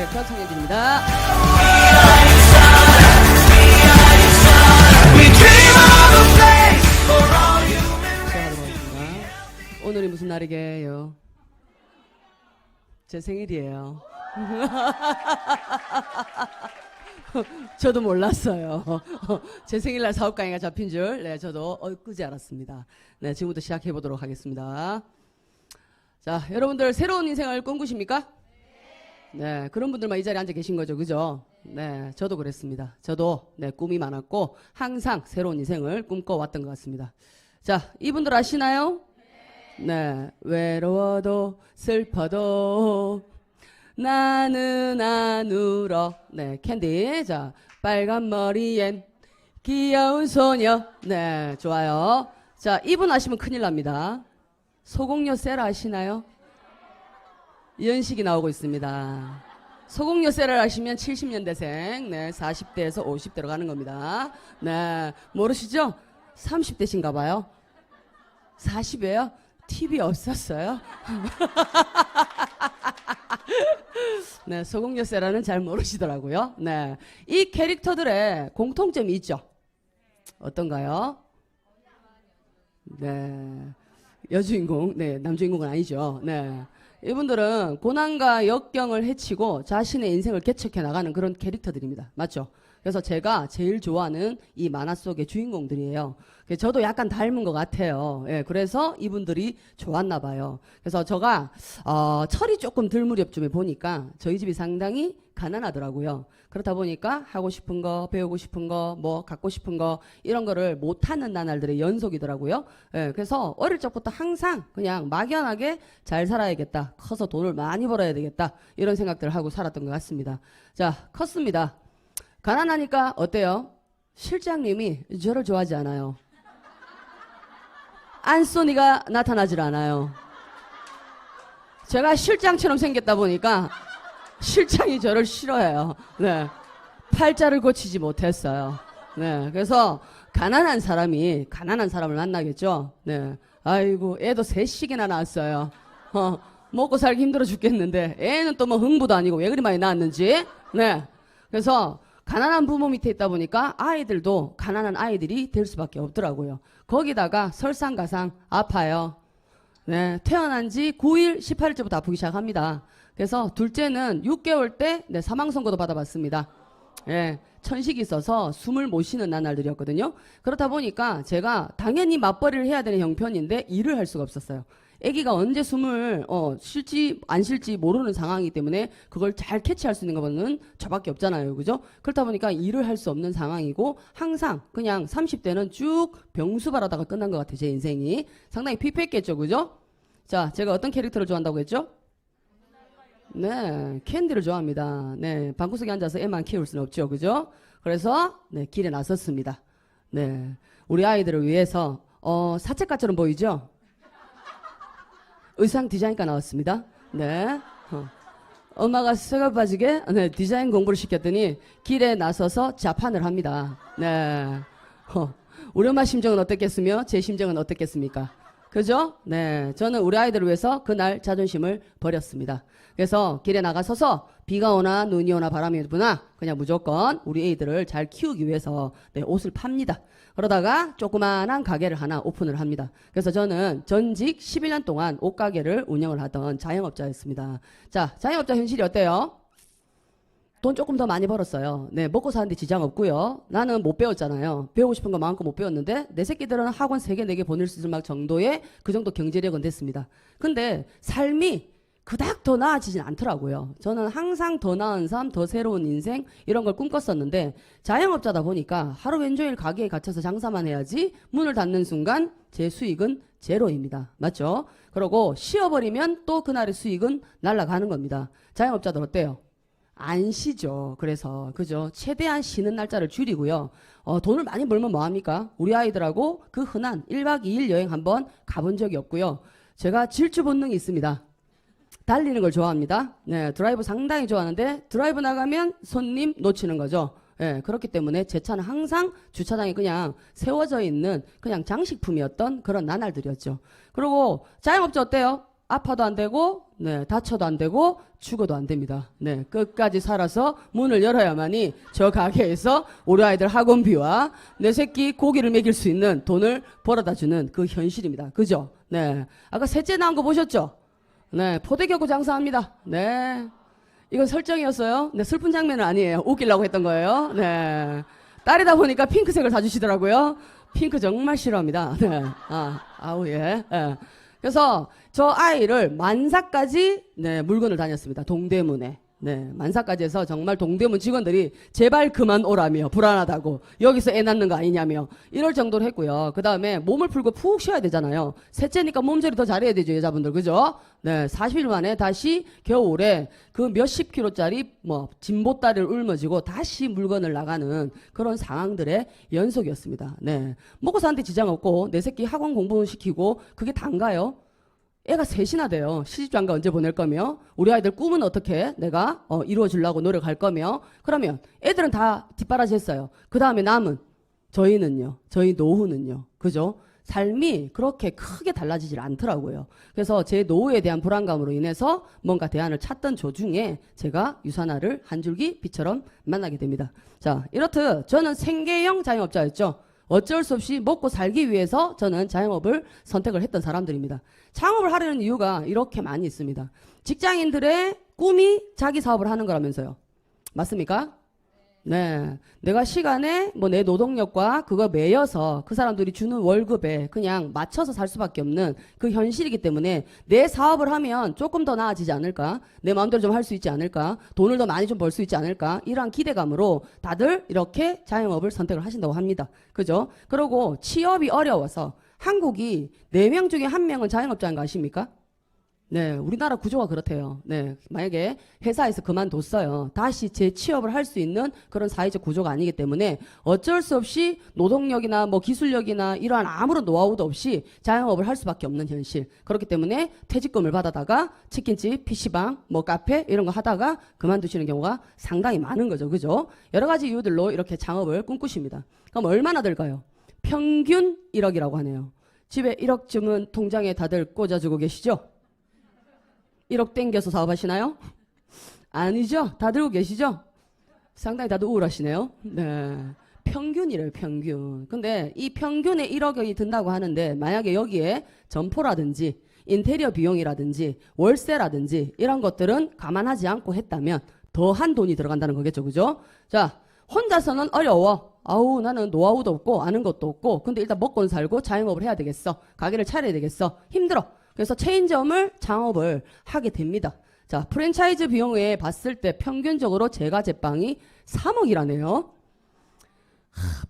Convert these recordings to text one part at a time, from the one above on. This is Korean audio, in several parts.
그런 청년들입니다. 시작하도록 하겠습니다. 오늘이 무슨 날이게요? 제 생일이에요. 저도 몰랐어요. 제 생일날 사업 강의가 잡힌 줄, 네, 저도 엊그제 알았습니다. 네, 지금부터 시작해 보도록 하겠습니다. 자, 여러분들 새로운 인생을 꿈꾸십니까? 네, 그런 분들만 이 자리에 앉아 계신 거죠, 그죠? 네, 저도 그랬습니다. 저도 네, 꿈이 많았고 항상 새로운 인생을 꿈꿔왔던 것 같습니다. 자, 이분들 아시나요? 네, 외로워도 슬퍼도 나는 안 울어. 네, 캔디. 자, 빨간 머리엔 귀여운 소녀. 네, 좋아요. 자, 이분 아시면 큰일 납니다. 소공녀 세라 아시나요? 연식이 나오고 있습니다. 소공녀 세라를 아시면 70년대생, 네, 40대에서 50대로 가는 겁니다. 네, 모르시죠? 30대신가 봐요. 40이에요? TV 없었어요? 네, 소공녀 세라는 잘 모르시더라고요. 네, 이 캐릭터들의 공통점이 있죠. 어떤가요? 네, 여주인공, 네, 남주인공은 아니죠. 네, 이분들은 고난과 역경을 헤치고 자신의 인생을 개척해 나가는 그런 캐릭터들입니다. 맞죠? 그래서 제가 제일 좋아하는 이 만화 속의 주인공들이에요. 저도 약간 닮은 것 같아요. 예, 그래서 이분들이 좋았나 봐요. 그래서 제가 철이 조금 덜 무렵쯤에 보니까 저희 집이 상당히 가난하더라고요. 그렇다 보니까 하고 싶은 거, 배우고 싶은 거, 뭐 갖고 싶은 거 이런 거를 못하는 나날들의 연속이더라고요. 예, 그래서 어릴 적부터 항상 그냥 막연하게 잘 살아야겠다. 커서 돈을 많이 벌어야 되겠다. 이런 생각들을 하고 살았던 것 같습니다. 자, 컸습니다. 가난하니까 어때요? 실장님이 저를 좋아하지 않아요. 안소니가 나타나질 않아요. 제가 실장처럼 생겼다 보니까 실장이 저를 싫어해요. 네, 팔자를 고치지 못했어요. 네, 그래서 가난한 사람이 가난한 사람을 만나겠죠. 네, 아이고 애도 셋씩이나 낳았어요. 먹고 살기 힘들어 죽겠는데 애는 또 뭐 흥부도 아니고 왜 그리 많이 낳았는지. 네, 그래서 가난한 부모 밑에 있다 보니까 아이들도 가난한 아이들이 될 수밖에 없더라고요. 거기다가 설상가상 아파요. 네, 태어난 지 9일, 18일째부터 아프기 시작합니다. 그래서 둘째는 6개월 때 네, 사망선고도 받아봤습니다. 예, 천식이 있어서 숨을 못 쉬는 나날들이었거든요. 그렇다 보니까 제가 당연히 맞벌이를 해야 되는 형편인데 일을 할 수가 없었어요. 아기가 언제 숨을 쉴지 안 쉴지 모르는 상황이기 때문에 그걸 잘 캐치할 수 있는 거는 저밖에 없잖아요. 그죠? 그렇다 보니까 일을 할 수 없는 상황이고 항상 그냥 30대는 쭉 병수발하다가 끝난 것 같아요. 제 인생이. 상당히 피폐했겠죠. 그죠? 자, 제가 어떤 캐릭터를 좋아한다고 했죠? 네, 캔디를 좋아합니다. 네, 방구석에 앉아서 애만 키울 수는 없죠. 그죠? 그래서 네, 길에 나섰습니다. 네, 우리 아이들을 위해서 사채가처럼 보이죠? 의상 디자인과 나왔습니다. 네. 엄마가 새가 빠지게 네, 디자인 공부를 시켰더니 길에 나서서 자판을 합니다. 네. 우리 엄마 심정은 어땠겠으며 제 심정은 어땠겠습니까? 그죠? 네. 저는 우리 아이들을 위해서 그날 자존심을 버렸습니다. 그래서 길에 나가서서 비가 오나 눈이 오나 바람이 부나 그냥 무조건 우리 애들을 잘 키우기 위해서 네, 옷을 팝니다. 그러다가 조그만한 가게를 하나 오픈을 합니다. 그래서 저는 전직 11년 동안 옷가게를 운영을 하던 자영업자였습니다. 자, 자영업자 현실이 어때요? 돈 조금 더 많이 벌었어요. 네, 먹고 사는데 지장 없고요. 나는 못 배웠잖아요. 배우고 싶은 거 마음껏 못 배웠는데 내 새끼들은 학원 3개, 4개 보낼 수 있을 정도의 그 정도 경제력은 됐습니다. 근데 삶이 그닥 더 나아지진 않더라고요. 저는 항상 더 나은 삶, 더 새로운 인생 이런 걸 꿈꿨었는데 자영업자다 보니까 하루 왼종일 가게에 갇혀서 장사만 해야지 문을 닫는 순간 제 수익은 제로입니다. 맞죠? 그러고 쉬어버리면 또 그날의 수익은 날아가는 겁니다. 자영업자들 어때요? 안 쉬죠. 그래서 그죠? 최대한 쉬는 날짜를 줄이고요. 돈을 많이 벌면 뭐합니까? 우리 아이들하고 그 흔한 1박 2일 여행 한번 가본 적이 없고요. 제가 질주 본능이 있습니다. 달리는 걸 좋아합니다. 네, 드라이브 상당히 좋아하는데 드라이브 나가면 손님 놓치는 거죠. 네, 그렇기 때문에 제 차는 항상 주차장에 그냥 세워져 있는 그냥 장식품이었던 그런 나날들이었죠. 그리고 자영업자 어때요? 아파도 안 되고, 네, 다쳐도 안 되고, 죽어도 안 됩니다. 네, 끝까지 살아서 문을 열어야만이 저 가게에서 우리 아이들 학원비와 내 새끼 고기를 먹일 수 있는 돈을 벌어다 주는 그 현실입니다. 그죠? 네. 아까 셋째 나온 거 보셨죠? 네, 포대 겪고 장사합니다. 네. 이건 설정이었어요. 네, 슬픈 장면은 아니에요. 웃기려고 했던 거예요. 네. 딸이다 보니까 핑크색을 사주시더라고요. 핑크 정말 싫어합니다. 네. 아우, 예. 예. 그래서 저 아이를 만사까지, 네, 물건을 다녔습니다. 동대문에. 네, 만사까지 해서 정말 동대문 직원들이 제발 그만 오라며, 불안하다고, 여기서 애 낳는 거 아니냐며, 이럴 정도로 했고요. 그 다음에 몸을 풀고 푹 쉬어야 되잖아요. 셋째니까 몸조리 더 잘해야 되죠, 여자분들. 그죠? 네, 40일 만에 다시 겨울에 그 몇십 킬로짜리 뭐, 진보다리를 울머지고 다시 물건을 나가는 그런 상황들의 연속이었습니다. 네. 먹고 사는데 지장 없고, 내 새끼 학원 공부 시키고, 그게 단가요? 애가 셋이나 돼요. 시집장가 언제 보낼 거며, 우리 아이들 꿈은 어떻게 내가 이루어주려고 노력할 거며, 그러면 애들은 다 뒷바라지 했어요. 그 다음에 남은 저희는요, 저희 노후는요, 그죠? 삶이 그렇게 크게 달라지질 않더라고요. 그래서 제 노후에 대한 불안감으로 인해서 뭔가 대안을 찾던 도중에 제가 유산화를 한 줄기 빛처럼 만나게 됩니다. 자, 이렇듯 저는 생계형 자영업자였죠. 어쩔 수 없이 먹고 살기 위해서 저는 자영업을 선택을 했던 사람들입니다. 창업을 하려는 이유가 이렇게 많이 있습니다. 직장인들의 꿈이 자기 사업을 하는 거라면서요. 맞습니까? 네. 내가 시간에 뭐 내 노동력과 그거 매여서 그 사람들이 주는 월급에 그냥 맞춰서 살 수밖에 없는 그 현실이기 때문에 내 사업을 하면 조금 더 나아지지 않을까? 내 마음대로 좀 할 수 있지 않을까? 돈을 더 많이 좀 벌 수 있지 않을까? 이러한 기대감으로 다들 이렇게 자영업을 선택을 하신다고 합니다. 그죠? 그리고 취업이 어려워서 한국이 4명 중에 1명은 자영업자인 거 아십니까? 네, 우리나라 구조가 그렇대요. 네, 만약에 회사에서 그만뒀어요. 다시 재취업을 할 수 있는 그런 사회적 구조가 아니기 때문에 어쩔 수 없이 노동력이나 뭐 기술력이나 이러한 아무런 노하우도 없이 자영업을 할 수밖에 없는 현실. 그렇기 때문에 퇴직금을 받아다가 치킨집, PC방, 뭐 카페 이런 거 하다가 그만두시는 경우가 상당히 많은 거죠. 그죠? 여러 가지 이유들로 이렇게 창업을 꿈꾸십니다. 그럼 얼마나 들까요? 평균 1억이라고 하네요. 집에 1억쯤은 통장에 다들 꽂아주고 계시죠? 1억 땡겨서 사업하시나요? 아니죠? 다 들고 계시죠? 상당히 다들 우울하시네요. 네. 평균이래요, 평균. 근데 이 평균에 1억이 든다고 하는데 만약에 여기에 점포라든지 인테리어 비용이라든지 월세라든지 이런 것들은 감안하지 않고 했다면 더한 돈이 들어간다는 거겠죠. 그죠? 자, 혼자서는 어려워. 아우, 나는 노하우도 없고 아는 것도 없고 근데 일단 먹고는 살고 자영업을 해야 되겠어. 가게를 차려야 되겠어. 힘들어. 그래서 체인점을 창업을 하게 됩니다. 자, 프랜차이즈 비용에 봤을 때 평균적으로 제가 제빵이 3억이라네요.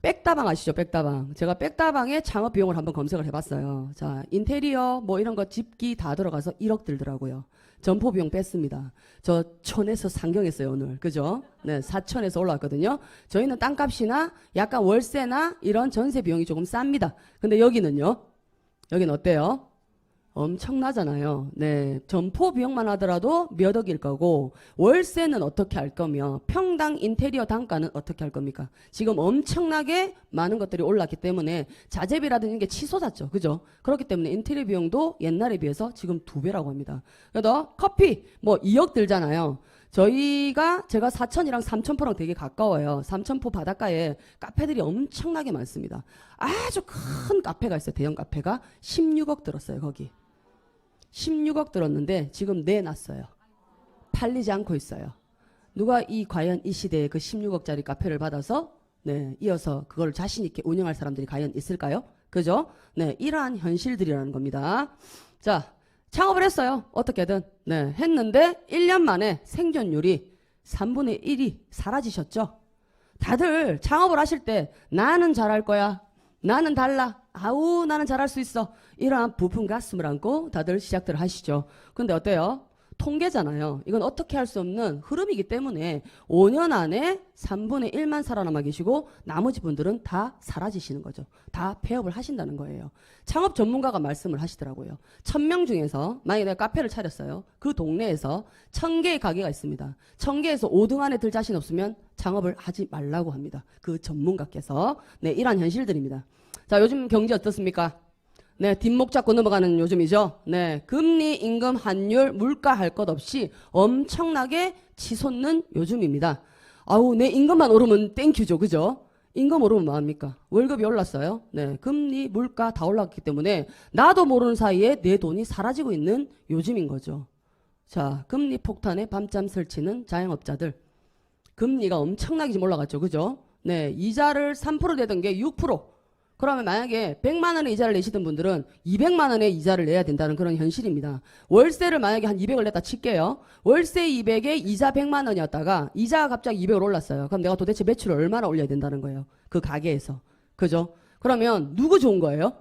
백다방 아시죠? 백다방. 제가 백다방의 창업 비용을 한번 검색을 해봤어요. 자, 인테리어 뭐 이런 거 집기 다 들어가서 1억 들더라고요. 점포 비용 뺐습니다. 저 촌에서 상경했어요, 오늘. 그죠? 네, 사천에서 올라왔거든요. 저희는 땅값이나 약간 월세나 이런 전세 비용이 조금 쌉니다. 근데 여기는요? 여기는 어때요? 엄청나잖아요. 네, 점포 비용만 하더라도 몇 억일 거고 월세는 어떻게 할 거며 평당 인테리어 단가는 어떻게 할 겁니까? 지금 엄청나게 많은 것들이 올랐기 때문에 자재비라든지 게 치솟았죠. 그죠? 그렇기 때문에 인테리어 비용도 옛날에 비해서 지금 2배라고 합니다. 그래도 커피 뭐 2억 들잖아요. 제가 사천이랑 삼천포랑 되게 가까워요. 삼천포 바닷가에 카페들이 엄청나게 많습니다. 아주 큰 카페가 있어요. 대형 카페가 16억 들었어요. 거기 16억 들었는데 지금 내놨어요. 팔리지 않고 있어요. 누가 과연 이 시대에 그 16억짜리 카페를 받아서 네, 이어서 그걸 자신 있게 운영할 사람들이 과연 있을까요? 그죠? 네, 이러한 현실들이라는 겁니다. 자, 창업을 했어요. 어떻게든. 네, 했는데 1년 만에 생존율이 3분의 1이 사라지셨죠. 다들 창업을 하실 때 나는 잘할 거야. 나는 달라. 아우, 나는 잘할 수 있어. 이러한 부푼 가슴을 안고 다들 시작들 하시죠. 근데 어때요? 통계잖아요. 이건 어떻게 할 수 없는 흐름이기 때문에 5년 안에 3분의 1만 살아남아 계시고 나머지 분들은 다 사라지시는 거죠. 다 폐업을 하신다는 거예요. 창업 전문가가 말씀을 하시더라고요. 1000명 중에서 만약에 내가 카페를 차렸어요. 그 동네에서 1000개의 가게가 있습니다. 1000개에서 5등 안에 들 자신 없으면 창업을 하지 말라고 합니다. 그 전문가께서. 네, 이러한 현실들입니다. 자, 요즘 경제 어떻습니까? 네, 뒷목 잡고 넘어가는 요즘이죠. 네, 금리, 임금, 환율, 물가 할 것 없이 엄청나게 치솟는 요즘입니다. 아우, 내 임금만 오르면 땡큐죠, 그죠? 임금 오르면 뭐합니까? 월급이 올랐어요. 네, 금리, 물가 다 올랐기 때문에 나도 모르는 사이에 내 돈이 사라지고 있는 요즘인 거죠. 자, 금리 폭탄에 밤잠 설치는 자영업자들. 금리가 엄청나게 지금 올라갔죠, 그죠? 네, 이자를 3% 내던 게 6%. 그러면 만약에 100만 원의 이자를 내시던 분들은 200만 원의 이자를 내야 된다는 그런 현실입니다. 월세를 만약에 한 200을 냈다 칠게요. 월세 200에 이자 100만 원이었다가 이자가 갑자기 200으로 올랐어요. 그럼 내가 도대체 매출을 얼마나 올려야 된다는 거예요. 그 가게에서. 그죠? 그러면 누구 좋은 거예요?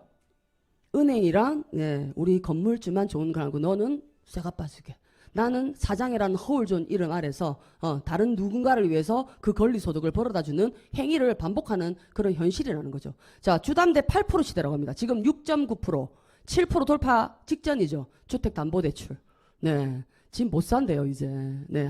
은행이랑 네, 우리 건물주만 좋은 거라고 너는 쇠가 빠지게. 나는 사장이라는 허울 좋은 이름 아래서 다른 누군가를 위해서 그 권리소득을 벌어다주는 행위를 반복하는 그런 현실이라는 거죠. 자, 주담대 8% 시대라고 합니다. 지금 6.9%, 7% 돌파 직전이죠. 주택담보대출. 네, 지금 못 산대요 이제. 네,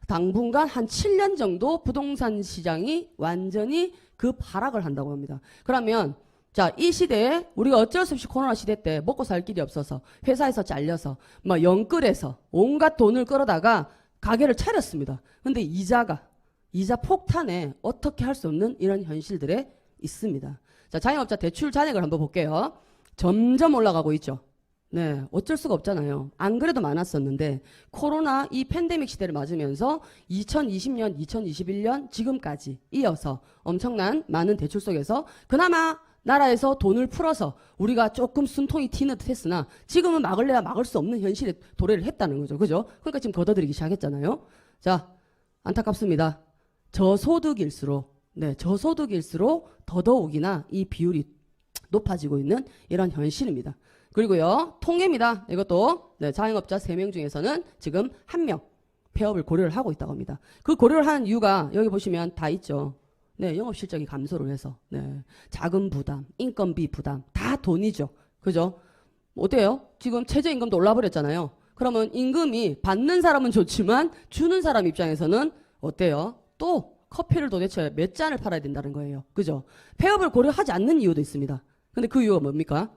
당분간 한 7년 정도 부동산 시장이 완전히 급하락을 한다고 합니다. 그러면 자, 이 시대에 우리가 어쩔 수 없이 코로나 시대 때 먹고 살 길이 없어서 회사에서 잘려서 막 영끌해서 온갖 돈을 끌어다가 가게를 차렸습니다. 근데 이자 폭탄에 어떻게 할 수 없는 이런 현실들에 있습니다. 자, 자영업자 대출 잔액을 한번 볼게요. 점점 올라가고 있죠. 네, 어쩔 수가 없잖아요. 안 그래도 많았었는데 코로나 이 팬데믹 시대를 맞으면서 2020년, 2021년 지금까지 이어서 엄청난 많은 대출 속에서 그나마 나라에서 돈을 풀어서 우리가 조금 숨통이 튀는 듯 했으나 지금은 막을래야 막을 수 없는 현실에 도래를 했다는 거죠. 그죠? 그러니까 지금 걷어들이기 시작했잖아요. 자, 안타깝습니다. 저소득일수록 더더욱이나 이 비율이 높아지고 있는 이런 현실입니다. 그리고요, 통계입니다. 이것도 네, 자영업자 3명 중에서는 지금 1명 폐업을 고려를 하고 있다고 합니다. 그 고려를 하는 이유가 여기 보시면 다 있죠. 네, 영업 실적이 감소를 해서 네, 자금 부담, 인건비 부담 다 돈이죠. 그죠? 어때요? 지금 최저임금도 올라버렸잖아요. 그러면 임금이 받는 사람은 좋지만 주는 사람 입장에서는 어때요? 또 커피를 도대체 몇 잔을 팔아야 된다는 거예요. 그죠? 폐업을 고려하지 않는 이유도 있습니다. 근데 그 이유가 뭡니까?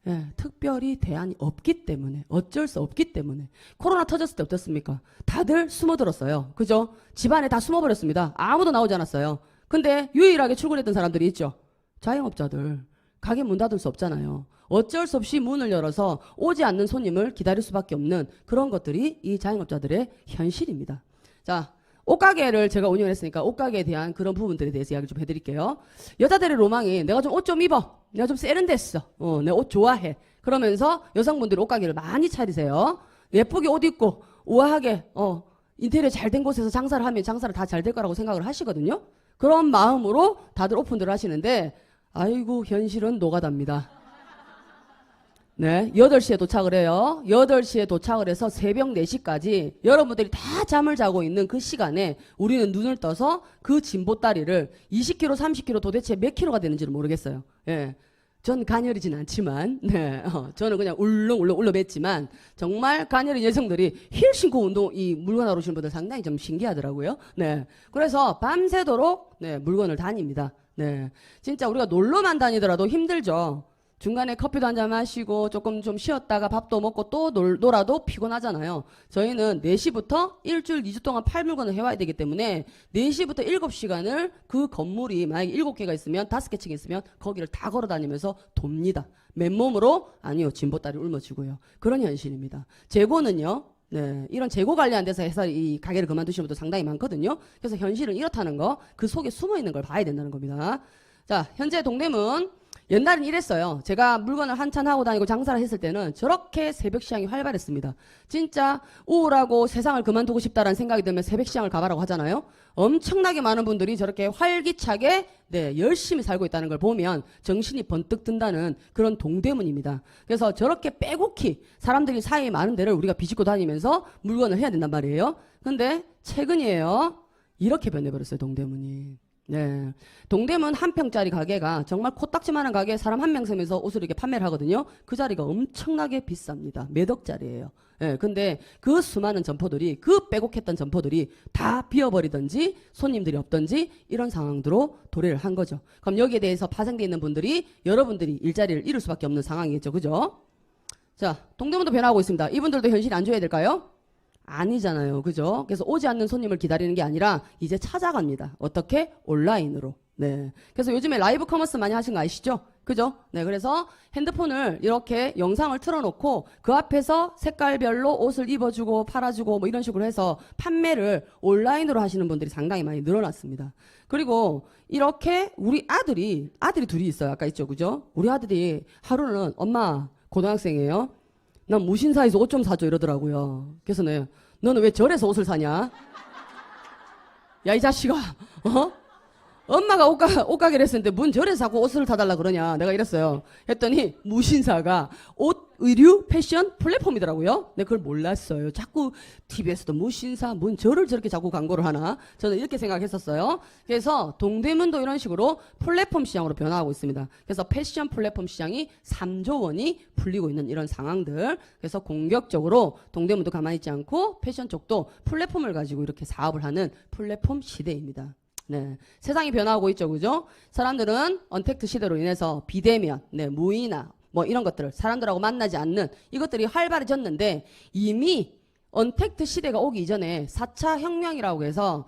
예, 특별히 대안이 없기 때문에, 어쩔 수 없기 때문에. 코로나 터졌을 때 어땠습니까? 다들 숨어들었어요. 그죠? 집안에 다 숨어버렸습니다. 아무도 나오지 않았어요. 근데 유일하게 출근했던 사람들이 있죠. 자영업자들. 가게 문 닫을 수 없잖아요. 어쩔 수 없이 문을 열어서 오지 않는 손님을 기다릴 수밖에 없는 그런 것들이 이 자영업자들의 현실입니다. 자, 옷가게를 제가 운영을 했으니까 옷가게에 대한 그런 부분들에 대해서 이야기 좀 해드릴게요. 여자들의 로망이 내가 좀 옷 좀 입어. 내가 좀 세련됐어. 내 옷 좋아해. 그러면서 여성분들이 옷가게를 많이 차리세요. 예쁘게 옷 입고 우아하게 인테리어 잘 된 곳에서 장사를 하면 장사를 다 잘 될 거라고 생각을 하시거든요. 그런 마음으로 다들 오픈들을 하시는데 아이고 현실은 노가다입니다. 네, 8시에 도착을 해요. 8시에 도착을 해서 새벽 4시까지 여러분들이 다 잠을 자고 있는 그 시간에 우리는 눈을 떠서 그 진보다리를 20km, 30km 도대체 몇 킬로가 되는지를 모르겠어요. 예. 전 가녀리진 않지만, 네, 저는 그냥 울렁울렁 울렁맸지만, 정말 가녀린 여성들이 힐 신고 이 물건 하러 오시는 분들 상당히 좀 신기하더라고요. 네. 그래서 밤새도록, 네, 물건을 다닙니다. 네. 진짜 우리가 놀러만 다니더라도 힘들죠. 중간에 커피도 한잔 마시고 조금 좀 쉬었다가 밥도 먹고 또 놀아도 피곤하잖아요. 저희는 4시부터 일주일 2주 동안 팔 물건을 해와야 되기 때문에 4시부터 7시간을 그 건물이 만약에 7개가 있으면 5개 층이 있으면 거기를 다 걸어 다니면서 돕니다. 맨몸으로 아니요. 진보다리 울며주고요. 그런 현실입니다. 재고는요. 네, 이런 재고 관리한 데서 해서 이 가게를 그만두시는 분도 상당히 많거든요. 그래서 현실은 이렇다는 거, 그 속에 숨어 있는 걸 봐야 된다는 겁니다. 자, 현재 동대문 옛날엔 이랬어요. 제가 물건을 한참 하고 다니고 장사를 했을 때는 저렇게 새벽 시장이 활발했습니다. 진짜 우울하고 세상을 그만두고 싶다라는 생각이 들면 새벽 시장을 가봐라고 하잖아요. 엄청나게 많은 분들이 저렇게 활기차게 네, 열심히 살고 있다는 걸 보면 정신이 번뜩 든다는 그런 동대문입니다. 그래서 저렇게 빼곡히 사람들이 사이에 많은 데를 우리가 비집고 다니면서 물건을 해야 된단 말이에요. 근데 최근이에요. 이렇게 변해버렸어요, 동대문이. 네. 동대문 한 평짜리 가게가 정말 코딱지만한 가게에 사람 한 명 세면서 옷을 이렇게 판매를 하거든요. 그 자리가 엄청나게 비쌉니다. 몇 억짜리예요. 예, 근데 그 수많은 점포들이, 그 빼곡했던 점포들이 다 비어버리든지 손님들이 없든지 이런 상황으로 도래를 한 거죠. 그럼 여기에 대해서 파생되어 있는 분들이, 여러분들이 일자리를 잃을 수밖에 없는 상황이겠죠. 그죠? 자, 동대문도 변화하고 있습니다. 이분들도 현실이 안 좋아야 될까요? 아니잖아요. 그죠? 그래서 오지 않는 손님을 기다리는 게 아니라 이제 찾아갑니다. 어떻게? 온라인으로. 네. 그래서 요즘에 라이브 커머스 많이 하신 거 아시죠? 그죠? 네. 그래서 핸드폰을 이렇게 영상을 틀어놓고 그 앞에서 색깔별로 옷을 입어주고 팔아주고 뭐 이런 식으로 해서 판매를 온라인으로 하시는 분들이 상당히 많이 늘어났습니다. 그리고 이렇게 우리 아들이 둘이 있어요. 아까 있죠. 그죠? 우리 아들이 하루는 엄마 고등학생이에요. 난 무신사에서 옷 좀 사줘 이러더라고요. 그래서 네, 너는 왜 절에서 옷을 사냐? 야, 이 자식아, 어? 엄마가 옷가게를 했었는데 문 절에서 자꾸 옷을 사달라 그러냐? 내가 이랬어요. 했더니 무신사가 옷, 의류, 패션 플랫폼이더라고요. 내가 그걸 몰랐어요. 자꾸 TV에서도 무신사, 문 절을 저렇게 자꾸 광고를 하나? 저는 이렇게 생각했었어요. 그래서 동대문도 이런 식으로 플랫폼 시장으로 변화하고 있습니다. 그래서 패션 플랫폼 시장이 3조 원이 풀리고 있는 이런 상황들. 그래서 공격적으로 동대문도 가만히 있지 않고 패션 쪽도 플랫폼을 가지고 이렇게 사업을 하는 플랫폼 시대입니다. 네. 세상이 변화하고 있죠. 그죠? 사람들은 언택트 시대로 인해서 비대면, 네, 무인화, 뭐 이런 것들을 사람들하고 만나지 않는 이것들이 활발해졌는데 이미 언택트 시대가 오기 이전에 4차 혁명이라고 해서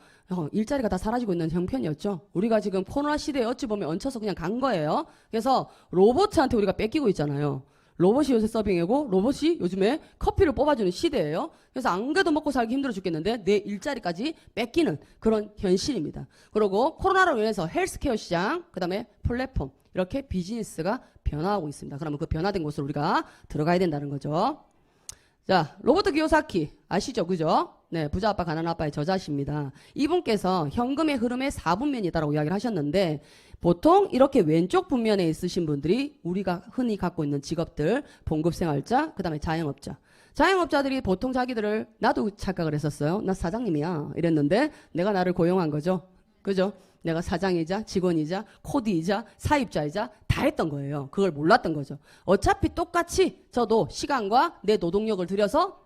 일자리가 다 사라지고 있는 형편이었죠. 우리가 지금 코로나 시대에 어찌 보면 얹혀서 그냥 간 거예요. 그래서 로봇한테 우리가 뺏기고 있잖아요. 로봇이 요새 서빙이고 로봇이 요즘에 커피를 뽑아주는 시대예요. 그래서 안 그래도 먹고 살기 힘들어 죽겠는데 내 일자리까지 뺏기는 그런 현실입니다. 그리고 코로나로 인해서 헬스케어 시장, 그 다음에 플랫폼 이렇게 비즈니스가 변화하고 있습니다. 그러면 그 변화된 곳으로 우리가 들어가야 된다는 거죠. 자, 로버트 기요사키 아시죠? 그죠? 네, 부자 아빠 가난한 아빠의 저자십니다. 이분께서 현금의 흐름에 4분면이 있다고 이야기를 하셨는데 보통 이렇게 왼쪽 분면에 있으신 분들이 우리가 흔히 갖고 있는 직업들, 봉급생활자, 그 다음에 자영업자. 자영업자들이 보통 자기들을, 나도 착각을 했었어요. 나 사장님이야 이랬는데 내가 나를 고용한 거죠. 그죠? 내가 사장이자 직원이자 코디이자 사입자이자 다 했던 거예요. 그걸 몰랐던 거죠. 어차피 똑같이 저도 시간과 내 노동력을 들여서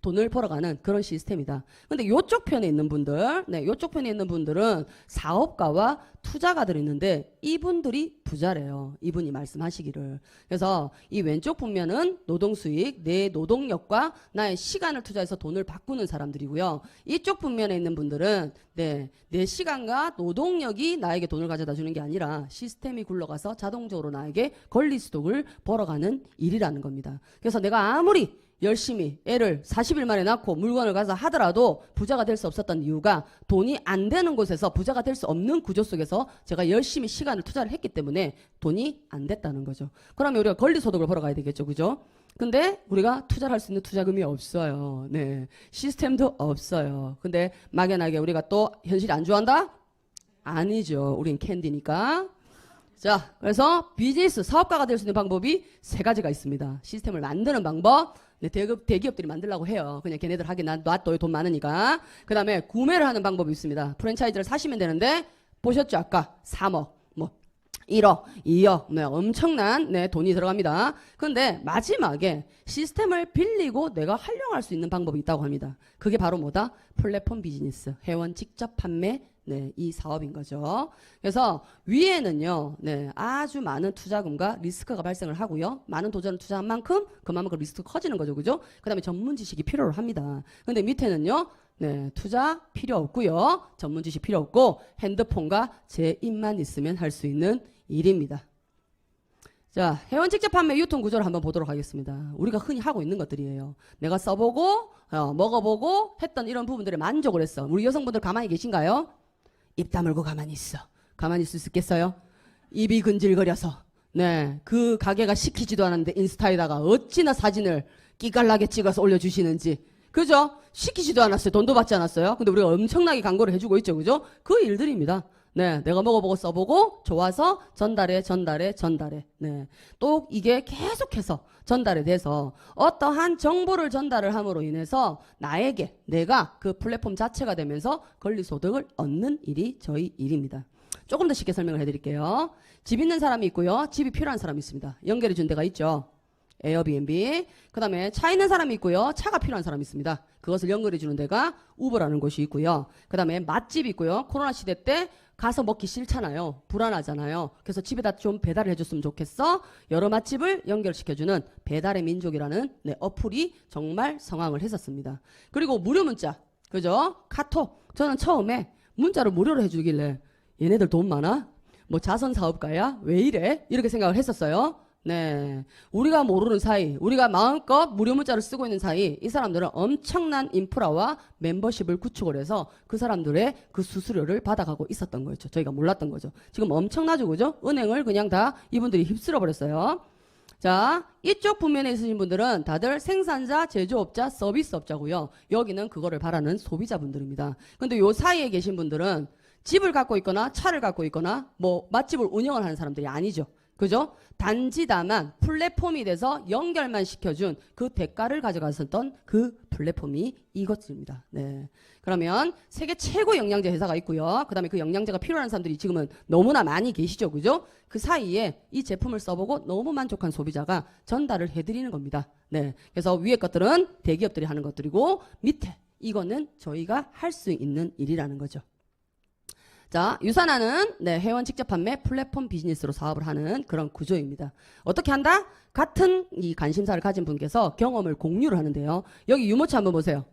돈을 벌어가는 그런 시스템이다. 근데 요쪽 편에 있는 분들, 네, 요쪽 편에 있는 분들은 사업가와 투자가들이 있는데 이분들이 부자래요. 이분이 말씀하시기를. 그래서 이 왼쪽 분면은 노동수익, 내 노동력과 나의 시간을 투자해서 돈을 바꾸는 사람들이고요. 이쪽 분면에 있는 분들은 네, 내 시간과 노동력이 나에게 돈을 가져다 주는 게 아니라 시스템이 굴러가서 자동적으로 나에게 권리수독을 벌어가는 일이라는 겁니다. 그래서 내가 아무리 열심히 애를 40일 만에 낳고 물건을 가서 하더라도 부자가 될 수 없었던 이유가 돈이 안 되는 곳에서 부자가 될 수 없는 구조 속에서 제가 열심히 시간을 투자를 했기 때문에 돈이 안 됐다는 거죠. 그러면 우리가 권리소득을 벌어가야 되겠죠. 그죠? 근데 우리가 투자를 할 수 있는 투자금이 없어요. 네. 시스템도 없어요. 근데 막연하게 우리가 또 현실이 안 좋아한다? 아니죠. 우린 캔디니까. 자, 그래서 비즈니스 사업가가 될 수 있는 방법이 3가지가 있습니다. 시스템을 만드는 방법, 네, 대기업들이 만들려고 해요. 그냥 걔네들 하긴 놔둬요. 돈 많으니까. 그 다음에 구매를 하는 방법이 있습니다. 프랜차이즈를 사시면 되는데 보셨죠? 아까 3억, 뭐 1억, 2억, 네, 엄청난 네, 돈이 들어갑니다. 그런데 마지막에 시스템을 빌리고 내가 활용할 수 있는 방법이 있다고 합니다. 그게 바로 뭐다? 플랫폼 비즈니스, 회원 직접 판매, 네, 이 사업인 거죠. 그래서 위에는요, 네, 아주 많은 투자금과 리스크가 발생을 하고요. 많은 도전을 투자한 만큼 그만큼 리스크가 커지는 거죠. 그죠? 그 다음에 전문 지식이 필요로 합니다. 근데 밑에는요, 네, 투자 필요 없고요. 전문 지식 필요 없고 핸드폰과 제 입만 있으면 할 수 있는 일입니다. 자, 회원 직접 판매 유통 구조를 한번 보도록 하겠습니다. 우리가 흔히 하고 있는 것들이에요. 내가 써보고 먹어보고 했던 이런 부분들에 만족을 했어. 우리 여성분들 가만히 계신가요? 입 다물고 가만히 있어. 가만히 있을 수 있겠어요? 입이 근질거려서. 네, 그 가게가 시키지도 않았는데 인스타에다가 어찌나 사진을 끼깔나게 찍어서 올려주시는지. 그죠? 시키지도 않았어요. 돈도 받지 않았어요. 근데 우리가 엄청나게 광고를 해주고 있죠. 그죠? 그 일들입니다. 네, 내가 먹어보고 써보고 좋아서 전달해. 네, 또 이게 계속해서 전달이 돼서 어떠한 정보를 전달을 함으로 인해서 나에게 내가 그 플랫폼 자체가 되면서 권리소득을 얻는 일이 저희 일입니다. 조금 더 쉽게 설명을 해드릴게요. 집 있는 사람이 있고요. 집이 필요한 사람이 있습니다. 연결해 준 데가 있죠. 에어비앤비. 그 다음에 차 있는 사람이 있고요. 차가 필요한 사람이 있습니다. 그것을 연결해 주는 데가 우버라는 곳이 있고요. 그 다음에 맛집이 있고요. 코로나 시대 때 가서 먹기 싫잖아요. 불안하잖아요. 그래서 집에다 좀 배달을 해줬으면 좋겠어. 여러 맛집을 연결시켜주는 배달의 민족이라는 네, 어플이 정말 성황을 했었습니다. 그리고 무료 문자, 그죠? 카톡. 저는 처음에 문자를 무료로 해주길래 얘네들 돈 많아? 뭐 자선 사업가야? 왜 이래? 이렇게 생각을 했었어요. 네. 우리가 모르는 사이, 우리가 마음껏 무료 문자를 쓰고 있는 사이, 이 사람들은 엄청난 인프라와 멤버십을 구축을 해서 그 사람들의 그 수수료를 받아가고 있었던 거죠. 저희가 몰랐던 거죠. 지금 엄청나죠, 그죠? 은행을 그냥 다 이분들이 휩쓸어 버렸어요. 자, 이쪽 분면에 있으신 분들은 다들 생산자, 제조업자, 서비스업자고요. 여기는 그거를 바라는 소비자분들입니다. 근데 요 사이에 계신 분들은 집을 갖고 있거나 차를 갖고 있거나 뭐 맛집을 운영을 하는 사람들이 아니죠. 그죠? 단지 다만 플랫폼이 돼서 연결만 시켜준 그 대가를 가져갔었던 그 플랫폼이 이것입니다. 네. 그러면 세계 최고 영양제 회사가 있고요. 그 다음에 그 영양제가 필요한 사람들이 지금은 너무나 많이 계시죠. 그죠? 그 사이에 이 제품을 써보고 너무 만족한 소비자가 전달을 해드리는 겁니다. 네. 그래서 위에 것들은 대기업들이 하는 것들이고 밑에 이거는 저희가 할 수 있는 일이라는 거죠. 자, 유산화는 네, 회원 직접 판매 플랫폼 비즈니스로 사업을 하는 그런 구조입니다. 어떻게 한다? 같은 이 관심사를 가진 분께서 경험을 공유를 하는데요. 여기 유모차 한번 보세요.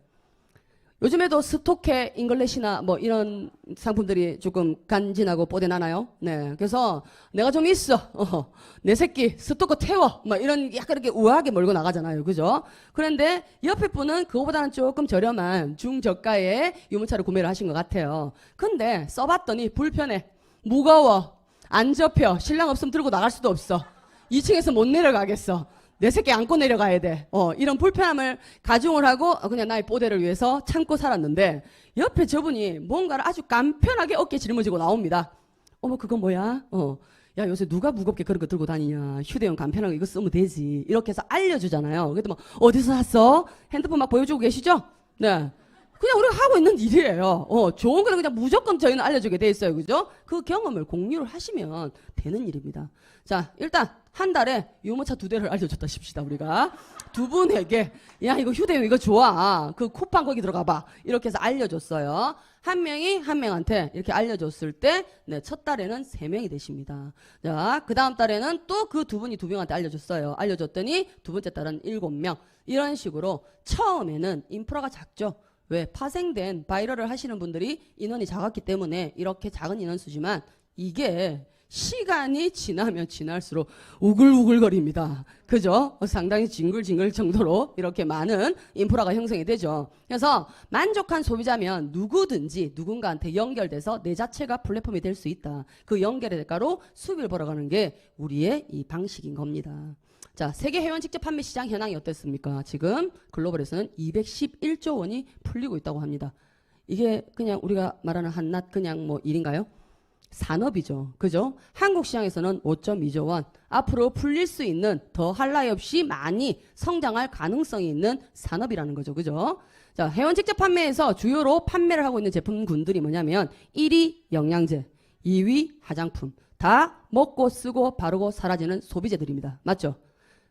요즘에도 스토케 잉글래시나 뭐 이런 상품들이 조금 간지나고 뽀대나나요? 네. 그래서 내가 좀 있어. 내 새끼 스토커 태워. 막 이런 약간 이렇게 우아하게 몰고 나가잖아요. 그죠? 그런데 옆에 분은 그거보다는 조금 저렴한 중저가의 유모차를 구매를 하신 것 같아요. 근데 써봤더니 불편해. 무거워. 안 접혀. 신랑 없으면 들고 나갈 수도 없어. 2층에서 못 내려가겠어. 내 새끼 안고 내려가야 돼. 이런 불편함을 가중을 하고 그냥 나의 뽀대를 위해서 참고 살았는데 옆에 저분이 뭔가를 아주 간편하게 어깨에 짊어지고 나옵니다. 어머 그거 뭐야? 야 요새 누가 무겁게 그런 거 들고 다니냐. 휴대용 간편하게 이거 쓰면 되지. 이렇게 해서 알려주잖아요. 그래도 뭐 어디서 샀어? 핸드폰 막 보여주고 계시죠? 네. 그냥 우리가 하고 있는 일이에요. 좋은 거는 그냥 무조건 저희는 알려주게 돼 있어요. 그죠? 그 경험을 공유를 하시면 되는 일입니다. 자, 일단 한 달에 유모차 2대를 알려줬다 싶시다. 우리가 두 분에게 야 이거 휴대용 이거 좋아. 그 쿠팡 거기 들어가 봐. 이렇게 해서 알려줬어요. 한 명이 한 명한테 이렇게 알려줬을 때 네, 첫 달에는 3명이 되십니다. 자, 그 다음 달에는 또 그 두 분이 2명한테 알려줬어요. 알려줬더니 두 번째 달은 7명. 이런 식으로 처음에는 인프라가 작죠. 왜? 파생된 바이럴을 하시는 분들이 인원이 작았기 때문에 이렇게 작은 인원수지만 이게 시간이 지나면 지날수록 우글우글거립니다. 그죠? 상당히 징글징글 정도로 이렇게 많은 인프라가 형성이 되죠. 그래서 만족한 소비자면 누구든지 누군가한테 연결돼서 내 자체가 플랫폼이 될 수 있다. 그 연결의 대가로 수익을 벌어가는 게 우리의 이 방식인 겁니다. 자, 세계 회원 직접 판매 시장 현황이 어땠습니까? 지금 글로벌에서는 211조 원이 풀리고 있다고 합니다. 이게 그냥 우리가 말하는 한낱 그냥 뭐 일인가요? 산업이죠. 그죠? 한국 시장에서는 5.2조 원. 앞으로 풀릴 수 있는 더 할 나위 없이 많이 성장할 가능성이 있는 산업이라는 거죠. 그죠? 자, 회원 직접 판매에서 주요로 판매를 하고 있는 제품군들이 뭐냐면 1위 영양제, 2위 화장품. 다 먹고 쓰고 바르고 사라지는 소비재들입니다. 맞죠?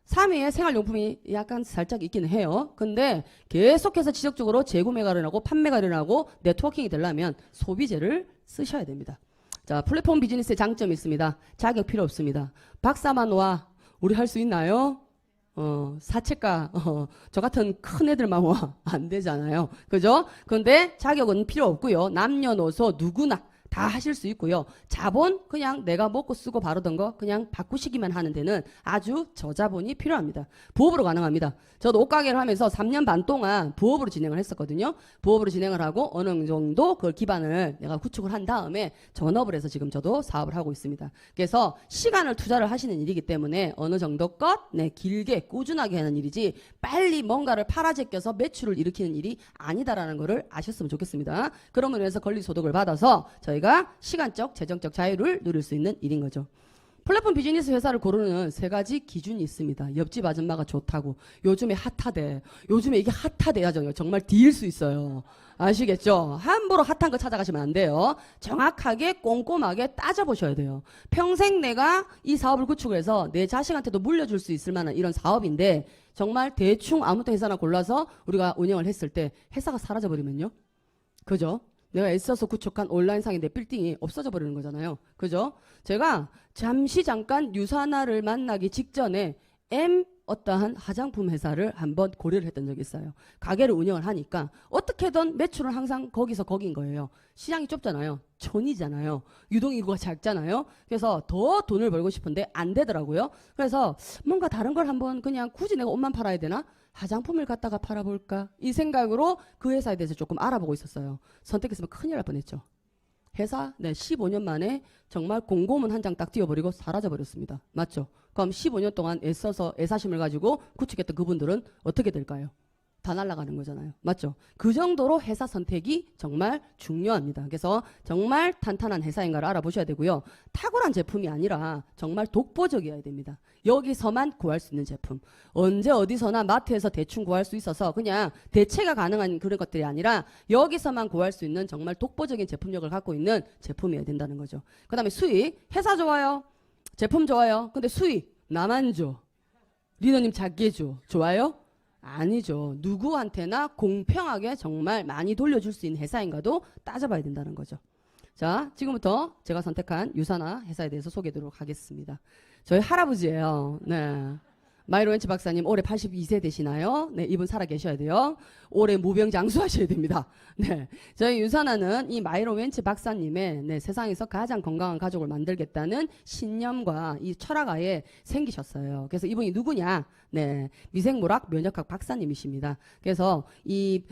3위에 생활용품이 약간 살짝 있기는 해요. 근데 계속해서 지속적으로 재구매가 일어나고 판매가 일어나고 네트워킹이 되려면 소비재를 쓰셔야 됩니다. 자, 플랫폼 비즈니스의 장점이 있습니다. 자격 필요 없습니다. 박사만 와. 우리 할 수 있나요? 사채가 저 같은 큰 애들만 와. 안 되잖아요. 그죠? 근데 자격은 필요 없고요. 남녀노소 누구나 다 하실 수 있고요. 자본 그냥 내가 먹고 쓰고 바르던 거 그냥 바꾸시기만 하는 데는 아주 저자본이 필요합니다. 부업으로 가능합니다. 저도 옷가게를 하면서 3년 반 동안 부업으로 진행을 했었거든요. 부업으로 진행을 하고 어느 정도 그 기반을 내가 구축을 한 다음에 전업을 해서 지금 저도 사업을 하고 있습니다. 그래서 시간을 투자를 하시는 일이기 때문에 어느 정도껏 길게 꾸준하게 하는 일이지 빨리 뭔가를 팔아제껴서 매출을 일으키는 일이 아니다라는 거를 아셨으면 좋겠습니다. 그러면 해서 권리소득을 받아서 저희가 시간적, 재정적 자유를 누릴 수 있는 일인 거죠. 플랫폼 비즈니스 회사를 고르는 세 가지 기준이 있습니다. 옆집 아줌마가 좋다고. 요즘에 핫하대. 요즘에 이게 핫하대야죠. 정말 뒤일 수 있어요. 아시겠죠? 함부로 핫한 거 찾아가시면 안 돼요. 정확하게 꼼꼼하게 따져보셔야 돼요. 평생 내가 이 사업을 구축해서 내 자식한테도 물려줄 수 있을 만한 이런 사업인데 정말 대충 아무 때 회사나 골라서 우리가 운영을 했을 때 회사가 사라져버리면요. 그죠? 내가 애써서 구축한 온라인상의 내 빌딩이 없어져 버리는 거잖아요. 그죠? 제가 잠깐 유사나를 만나기 직전에 어떠한 화장품 회사를 한번 고려를 했던 적이 있어요. 가게를 운영을 하니까 어떻게든 매출은 항상 거기서 거긴 거예요. 시장이 좁잖아요. 촌이잖아요. 유동인구가 작잖아요. 그래서 더 돈을 벌고 싶은데 안 되더라고요. 그래서 뭔가 다른 걸 한번 그냥 굳이 내가 옷만 팔아야 되나? 화장품을 갖다가 팔아볼까? 이 생각으로 그 회사에 대해서 조금 알아보고 있었어요. 선택했으면 큰일 날 뻔했죠. 회사 15년 만에 정말 공고문 한 장 딱 띄워버리고 사라져버렸습니다. 맞죠? 그럼 15년 동안 애써서 애사심을 가지고 구축했던 그분들은 어떻게 될까요? 다 날아가는 거잖아요. 맞죠? 그 정도로 회사 선택이 정말 중요합니다. 그래서 정말 탄탄한 회사인가를 알아보셔야 되고요. 탁월한 제품이 아니라 정말 독보적이어야 됩니다. 여기서만 구할 수 있는 제품. 언제 어디서나 마트에서 대충 구할 수 있어서 그냥 대체가 가능한 그런 것들이 아니라 여기서만 구할 수 있는 정말 독보적인 제품력을 갖고 있는 제품이어야 된다는 거죠. 그 다음에 수익. 회사 좋아요. 제품 좋아요. 근데 수익 나만 줘. 리더님 작게 줘. 좋아요? 아니죠. 누구한테나 공평하게 정말 많이 돌려줄 수 있는 회사인가도 따져봐야 된다는 거죠. 자, 지금부터 제가 선택한 유사나 회사에 대해서 소개해드리도록 하겠습니다. 저희 할아버지예요. 네. 마이로wen치 박사님 올해 82세 되시나요? 네, 이분 살아 계셔야 돼요. 올해 무병장수하셔야 됩니다. 네, 저희 유산아는 이 마이로wen치 박사님의 세상에서 가장 건강한 가족을 만들겠다는 신념과 이 철학하에 생기셨어요. 그래서 이분이 누구냐? 네, 미생물학 면역학 박사님이십니다. 그래서 이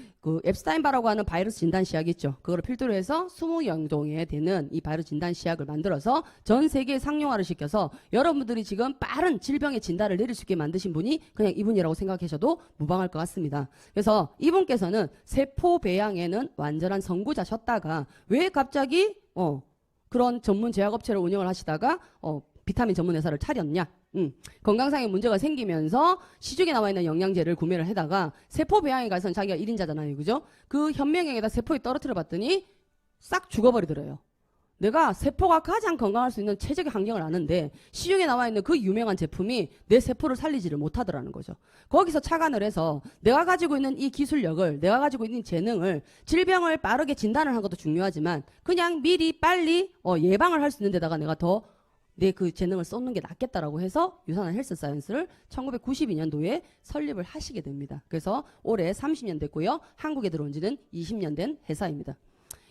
앱스타인바라고 하는 바이러스 진단 시약 있죠. 그거를 필두로 해서 20영종에 되는 이 바이러스 진단 시약을 만들어서 전 세계에 상용화를 시켜서 여러분들이 지금 빠른 질병의 진단을 내릴 수 있게 만드신 분이 그냥 이분이라고 생각하셔도 무방할 것 같습니다. 그래서 이분께서는 세포 배양에는 완전한 선구자셨다가 왜 갑자기 그런 전문 제약업체를 운영을 하시다가 비타민 전문 회사를 차렸냐? 건강상의 문제가 생기면서 시중에 나와 있는 영양제를 구매를 해다가 세포 배양에 가서는 자기가 1인자잖아요. 그죠? 그 현명에게다 세포에 떨어뜨려 봤더니 싹 죽어버리더래요. 내가 세포가 가장 건강할 수 있는 최적의 환경을 아는데 시중에 나와 있는 그 유명한 제품이 내 세포를 살리지를 못하더라는 거죠. 거기서 착안을 해서 내가 가지고 있는 이 기술력을, 내가 가지고 있는 재능을, 질병을 빠르게 진단을 한 것도 중요하지만 그냥 미리 빨리 예방을 할 수 있는 데다가 내가 더 내 그 재능을 쏟는 게 낫겠다라고 해서 유산한 헬스 사이언스를 1992년도에 설립을 하시게 됩니다. 그래서 올해 30년 됐고요. 한국에 들어온 지는 20년 된 회사입니다.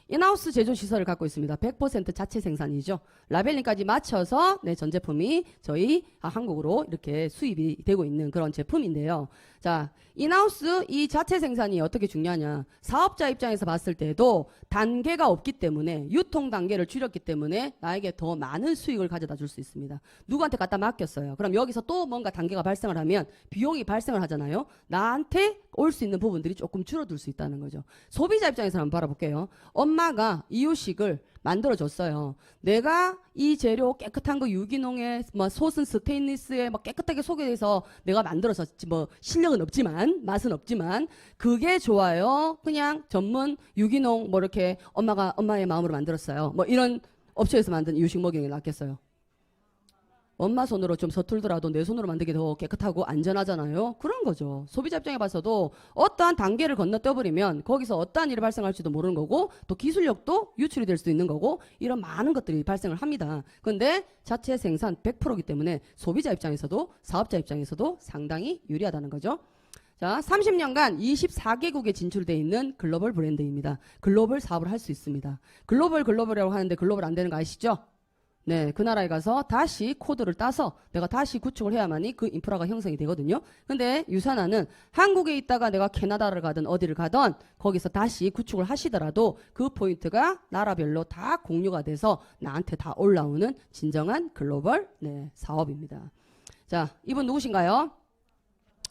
인하우스 제조 시설을 갖고 있습니다. 100% 자체 생산이죠. 라벨링까지 맞춰서 전 제품이 저희 한국으로 이렇게 수입이 되고 있는 그런 제품인데요. 자, 인하우스 이 자체 생산이 어떻게 중요하냐. 사업자 입장에서 봤을 때도 단계가 없기 때문에 유통 단계를 줄였기 때문에 나에게 더 많은 수익을 가져다 줄 수 있습니다. 누구한테 갖다 맡겼어요. 그럼 여기서 또 뭔가 단계가 발생을 하면 비용이 발생을 하잖아요. 나한테 올 수 있는 부분들이 조금 줄어들 수 있다는 거죠. 소비자 입장에서 한번 바라볼게요. 엄마가 이유식을 만들어줬어요. 내가 이 재료 깨끗한 거 유기농에 솥은 스테인리스에 깨끗하게 소개해서 내가 만들어서 실력은 없지만 맛은 없지만 그게 좋아요. 그냥 전문 유기농 이렇게 엄마의 마음으로 만들었어요. 이런 업체에서 만든 이유식 먹이는 게 낫겠어요. 엄마 손으로 좀 서툴더라도 내 손으로 만들게 더 깨끗하고 안전하잖아요. 그런 거죠. 소비자 입장에 봐서도 어떠한 단계를 건너뛰어버리면 거기서 어떠한 일이 발생할지도 모르는 거고 또 기술력도 유출이 될 수도 있는 거고 이런 많은 것들이 발생을 합니다. 그런데 자체 생산 100%이기 때문에 소비자 입장에서도 사업자 입장에서도 상당히 유리하다는 거죠. 자, 30년간 24개국에 진출되어 있는 글로벌 브랜드입니다. 글로벌 사업을 할 수 있습니다. 글로벌이라고 하는데 글로벌 안 되는 거 아시죠? 네, 그 나라에 가서 다시 코드를 따서 내가 다시 구축을 해야만이 그 인프라가 형성이 되거든요. 근데 유산아는 한국에 있다가 내가 캐나다를 가든 어디를 가든 거기서 다시 구축을 하시더라도 그 포인트가 나라별로 다 공유가 돼서 나한테 다 올라오는 진정한 글로벌 사업입니다. 자, 이분 누구신가요?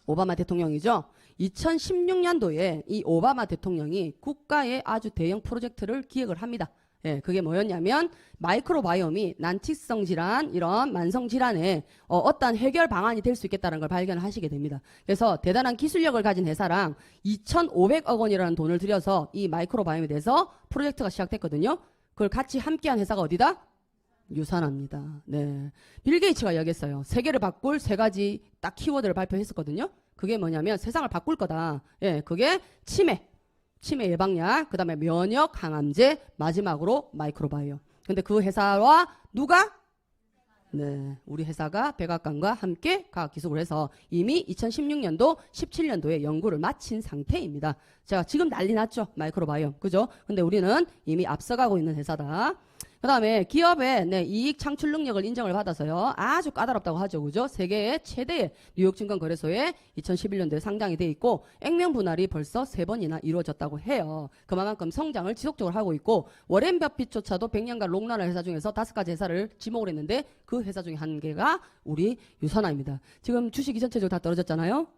오바마 대통령이죠. 2016년도에 이 오바마 대통령이 국가의 아주 대형 프로젝트를 기획을 합니다. 예, 그게 뭐였냐면 마이크로바이옴이 난치성 질환 이런 만성 질환에 어떠한 해결 방안이 될 수 있겠다는 걸 발견하시게 됩니다. 그래서 대단한 기술력을 가진 회사랑 2,500억 원이라는 돈을 들여서 이 마이크로바이옴에 대해서 프로젝트가 시작됐거든요. 그걸 같이 함께한 회사가 어디다? 유산화입니다. 네. 빌 게이츠가 이야기했어요. 세계를 바꿀 세 가지 딱 키워드를 발표했었거든요. 그게 뭐냐면 세상을 바꿀 거다. 예, 그게 치매 예방약, 그 다음에 면역 항암제, 마지막으로 마이크로바이옴. 근데 그 회사와 누가? 네, 우리 회사가 백악관과 함께 과학기술을 해서 이미 2016년도, 17년도에 연구를 마친 상태입니다. 자, 지금 난리 났죠? 마이크로바이옴. 그죠? 근데 우리는 이미 앞서가고 있는 회사다. 그 다음에 기업의 이익 창출 능력을 인정을 받아서요. 아주 까다롭다고 하죠. 그죠? 세계의 최대의 뉴욕 증권거래소에 2011년도에 상장이 돼 있고 액면 분할이 벌써 3번이나 이루어졌다고 해요. 그만큼 성장을 지속적으로 하고 있고 워렌 버핏조차도 100년간 롱런을 회사 중에서 5가지 회사를 지목을 했는데 그 회사 중에 한 개가 우리 유산화입니다. 지금 주식이 전체적으로 다 떨어졌잖아요.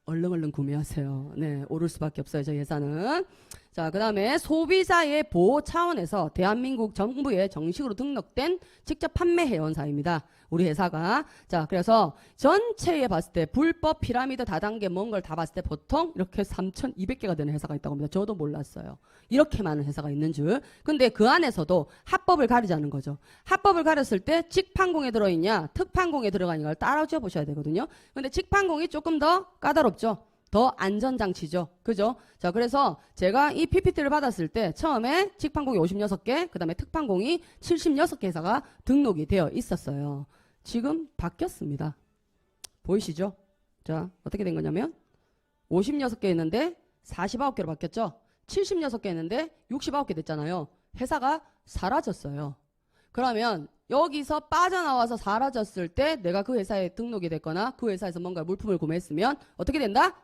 얼른 구매하세요. 네, 오를 수밖에 없어요. 저희 회사는. 자, 그 다음에 소비자의 보호 차원에서 대한민국 정부에 정식으로 등록된 직접 판매 회원사입니다. 우리 회사가. 자, 그래서 전체에 봤을 때 불법 피라미드 다단계 뭔 걸 다 봤을 때 보통 이렇게 3,200개가 되는 회사가 있다고 합니다. 저도 몰랐어요. 이렇게 많은 회사가 있는 줄. 근데 그 안에서도 합법을 가리자는 거죠. 합법을 가렸을 때 직판공에 들어있냐 특판공에 들어가냐를 따라줘 보셔야 되거든요. 근데 직판공이 조금 더 까다롭죠. 더 안전장치죠. 그죠? 자, 그래서 제가 이 PPT를 받았을 때 처음에 직판공이 56개, 그 다음에 특판공이 76개 회사가 등록이 되어 있었어요. 지금 바뀌었습니다. 보이시죠? 자, 어떻게 된 거냐면 56개 했는데 49개로 바뀌었죠? 76개 했는데 69개 됐잖아요. 회사가 사라졌어요. 그러면 여기서 빠져나와서 사라졌을 때 내가 그 회사에 등록이 됐거나 그 회사에서 뭔가 물품을 구매했으면 어떻게 된다?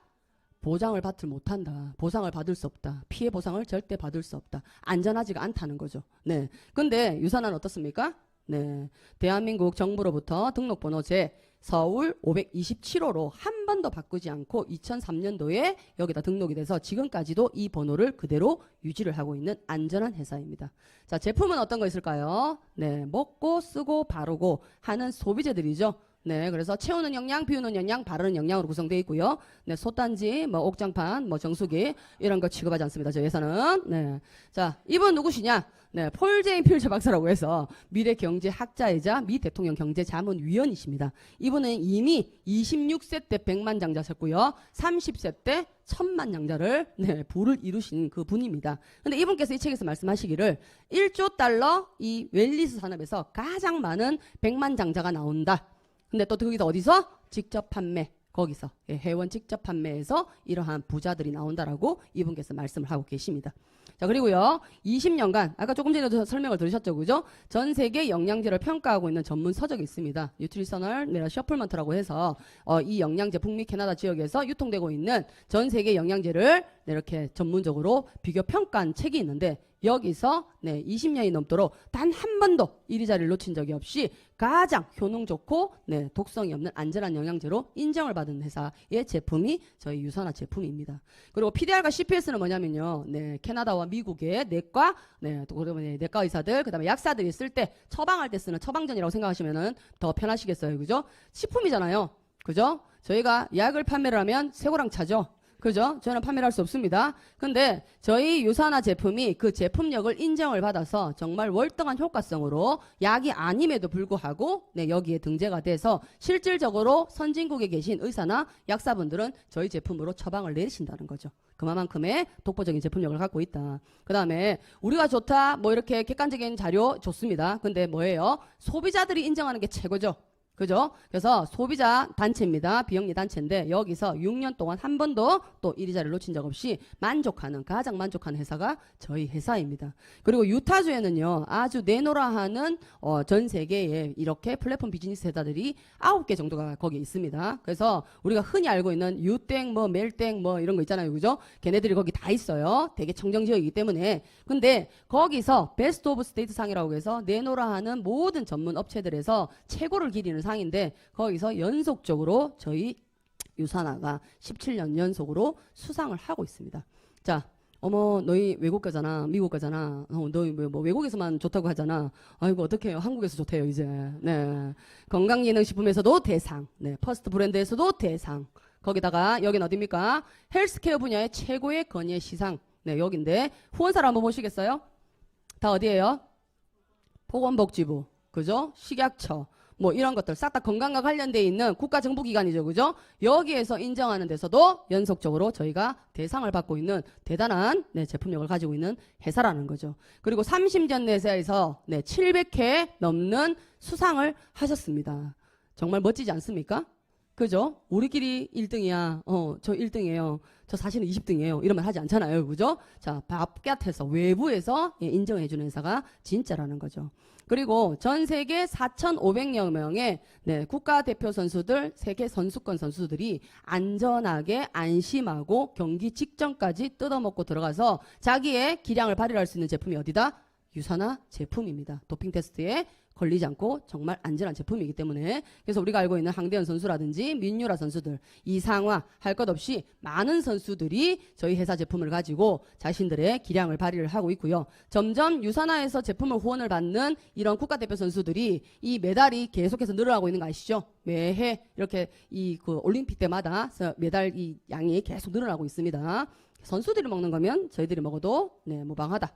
보장을 받지 못한다. 보상을 받을 수 없다. 피해 보상을 절대 받을 수 없다. 안전하지가 않다는 거죠. 네. 근데 유산화는 어떻습니까? 네. 대한민국 정부로부터 등록번호 제 서울 527호로 한 번도 바꾸지 않고 2003년도에 여기다 등록이 돼서 지금까지도 이 번호를 그대로 유지를 하고 있는 안전한 회사입니다. 자, 제품은 어떤 거 있을까요? 네. 먹고 쓰고 바르고 하는 소비재들이죠. 네, 그래서 채우는 영양, 비우는 영양, 바르는 영양으로 구성되어 있고요. 네, 솥단지, 옥장판, 정수기 이런 거 취급하지 않습니다. 저희 회사는. 네, 자, 이분 누구시냐? 네, 폴 제인 필처 박사라고 해서 미래 경제학자이자 미 대통령 경제자문위원이십니다. 이분은 이미 26세 때 100만장자셨고요. 30세 때 1000만장자를 부를 이루신 그 분입니다. 근데 이분께서 이 책에서 말씀하시기를 1조 달러 이 웰리스 산업에서 가장 많은 100만장자가 나온다. 근데 또 거기서 어디서? 직접 판매. 거기서 회원 직접 판매에서 이러한 부자들이 나온다라고 이분께서 말씀을 하고 계십니다. 자, 그리고요 20년간 아까 조금 전에도 설명을 들으셨죠, 그죠? 전 세계 영양제를 평가하고 있는 전문 서적이 있습니다. 뉴트리셔널 셔플먼트라고 해서 이 영양제 북미 캐나다 지역에서 유통되고 있는 전 세계 영양제를 이렇게 전문적으로 비교 평가한 책이 있는데 여기서 20년이 넘도록 단 한 번도 이리자리를 놓친 적이 없이 가장 효능 좋고 독성이 없는 안전한 영양제로 인정을 받은 회사의 제품이 저희 유산화 제품입니다. 그리고 PDR과 CPS는 뭐냐면요, 캐나다와 미국의 내과, 내과 의사들, 그다음에 약사들이 쓸 때 처방할 때 쓰는 처방전이라고 생각하시면은 더 편하시겠어요, 그죠? 식품이잖아요, 그죠? 저희가 약을 판매를 하면 쇠고랑 차죠. 그죠? 저는 판매를 할 수 없습니다. 근데 저희 유산화 제품이 그 제품력을 인정을 받아서 정말 월등한 효과성으로 약이 아님에도 불구하고 여기에 등재가 돼서 실질적으로 선진국에 계신 의사나 약사분들은 저희 제품으로 처방을 내리신다는 거죠. 그만큼의 독보적인 제품력을 갖고 있다. 그 다음에 우리가 좋다 이렇게 객관적인 자료 좋습니다. 근데 뭐예요? 소비자들이 인정하는 게 최고죠. 그죠? 그래서 소비자 단체입니다. 비영리 단체인데 여기서 6년 동안 한 번도 또 이리자리를 놓친 적 없이 가장 만족하는 회사가 저희 회사입니다. 그리고 유타주에는요 아주 내노라 하는 전 세계에 이렇게 플랫폼 비즈니스 회사들이 9개 정도가 거기에 있습니다. 그래서 우리가 흔히 알고 있는 유땡 멜땡 이런 거 있잖아요, 그죠? 걔네들이 거기 다 있어요. 되게 청정 지역이기 때문에. 근데 거기서 베스트 오브 스테이트 상이라고 해서 내노라 하는 모든 전문 업체들에서 최고를 기리는 상인데 거기서 연속적으로 저희 유산화가 17년 연속으로 수상을 하고 있습니다. 자, 어머, 너희 외국 가잖아. 미국 가잖아. 너희 뭐 외국에서만 좋다고 하잖아. 아이고, 어떡해요. 한국에서 좋대요, 이제. 네. 건강기능식품에서도 대상. 네. 퍼스트 브랜드에서도 대상. 거기다가, 여긴 어딥니까? 헬스케어 분야의 최고의 건의 시상. 네, 여긴데. 후원사를 한번 보시겠어요? 다 어디예요? 보건복지부. 그죠? 식약처. 뭐 이런 것들 싹 다 건강과 관련돼 있는 국가정보기관이죠. 그죠? 여기에서 인정하는 데서도 연속적으로 저희가 대상을 받고 있는 대단한 네, 제품력을 가지고 있는 회사라는 거죠. 그리고 30년 내에서 네, 700회 넘는 수상을 하셨습니다. 정말 멋지지 않습니까? 그죠? 우리끼리 1등이야. 저 1등이에요. 저 사실은 20등이에요. 이런 말 하지 않잖아요. 그죠? 자, 바깥에서, 외부에서 예, 인정해주는 회사가 진짜라는 거죠. 그리고 전 세계 4,500여 명의 네, 국가대표 선수들, 세계 선수권 선수들이 안전하게 안심하고 경기 직전까지 뜯어먹고 들어가서 자기의 기량을 발휘할 수 있는 제품이 어디다? 유산화 제품입니다. 도핑 테스트에 걸리지 않고 정말 안전한 제품이기 때문에 그래서 우리가 알고 있는 황대현 선수라든지 민유라 선수들 이상화 할 것 없이 많은 선수들이 저희 회사 제품을 가지고 자신들의 기량을 발휘를 하고 있고요. 점점 유산화에서 제품을 후원을 받는 이런 국가대표 선수들이 이 메달이 계속해서 늘어나고 있는 거 아시죠? 매해 이렇게 이 그 올림픽 때마다 메달 이 양이 계속 늘어나고 있습니다. 선수들이 먹는 거면 저희들이 먹어도 네, 무방하다.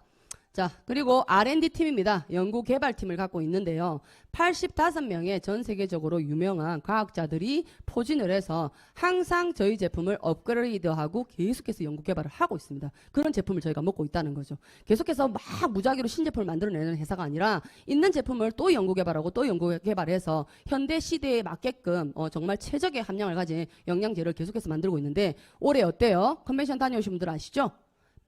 자, 그리고 R&D 팀입니다. 연구개발팀을 갖고 있는데요. 85명의 전 세계적으로 유명한 과학자들이 포진을 해서 항상 저희 제품을 업그레이드하고 계속해서 연구개발을 하고 있습니다. 그런 제품을 저희가 먹고 있다는 거죠. 계속해서 막 무작위로 신제품을 만들어내는 회사가 아니라 있는 제품을 또 연구개발하고 또 연구개발해서 현대 시대에 맞게끔 정말 최적의 함량을 가진 영양제를 계속해서 만들고 있는데 올해 어때요? 컨벤션 다녀오신 분들 아시죠?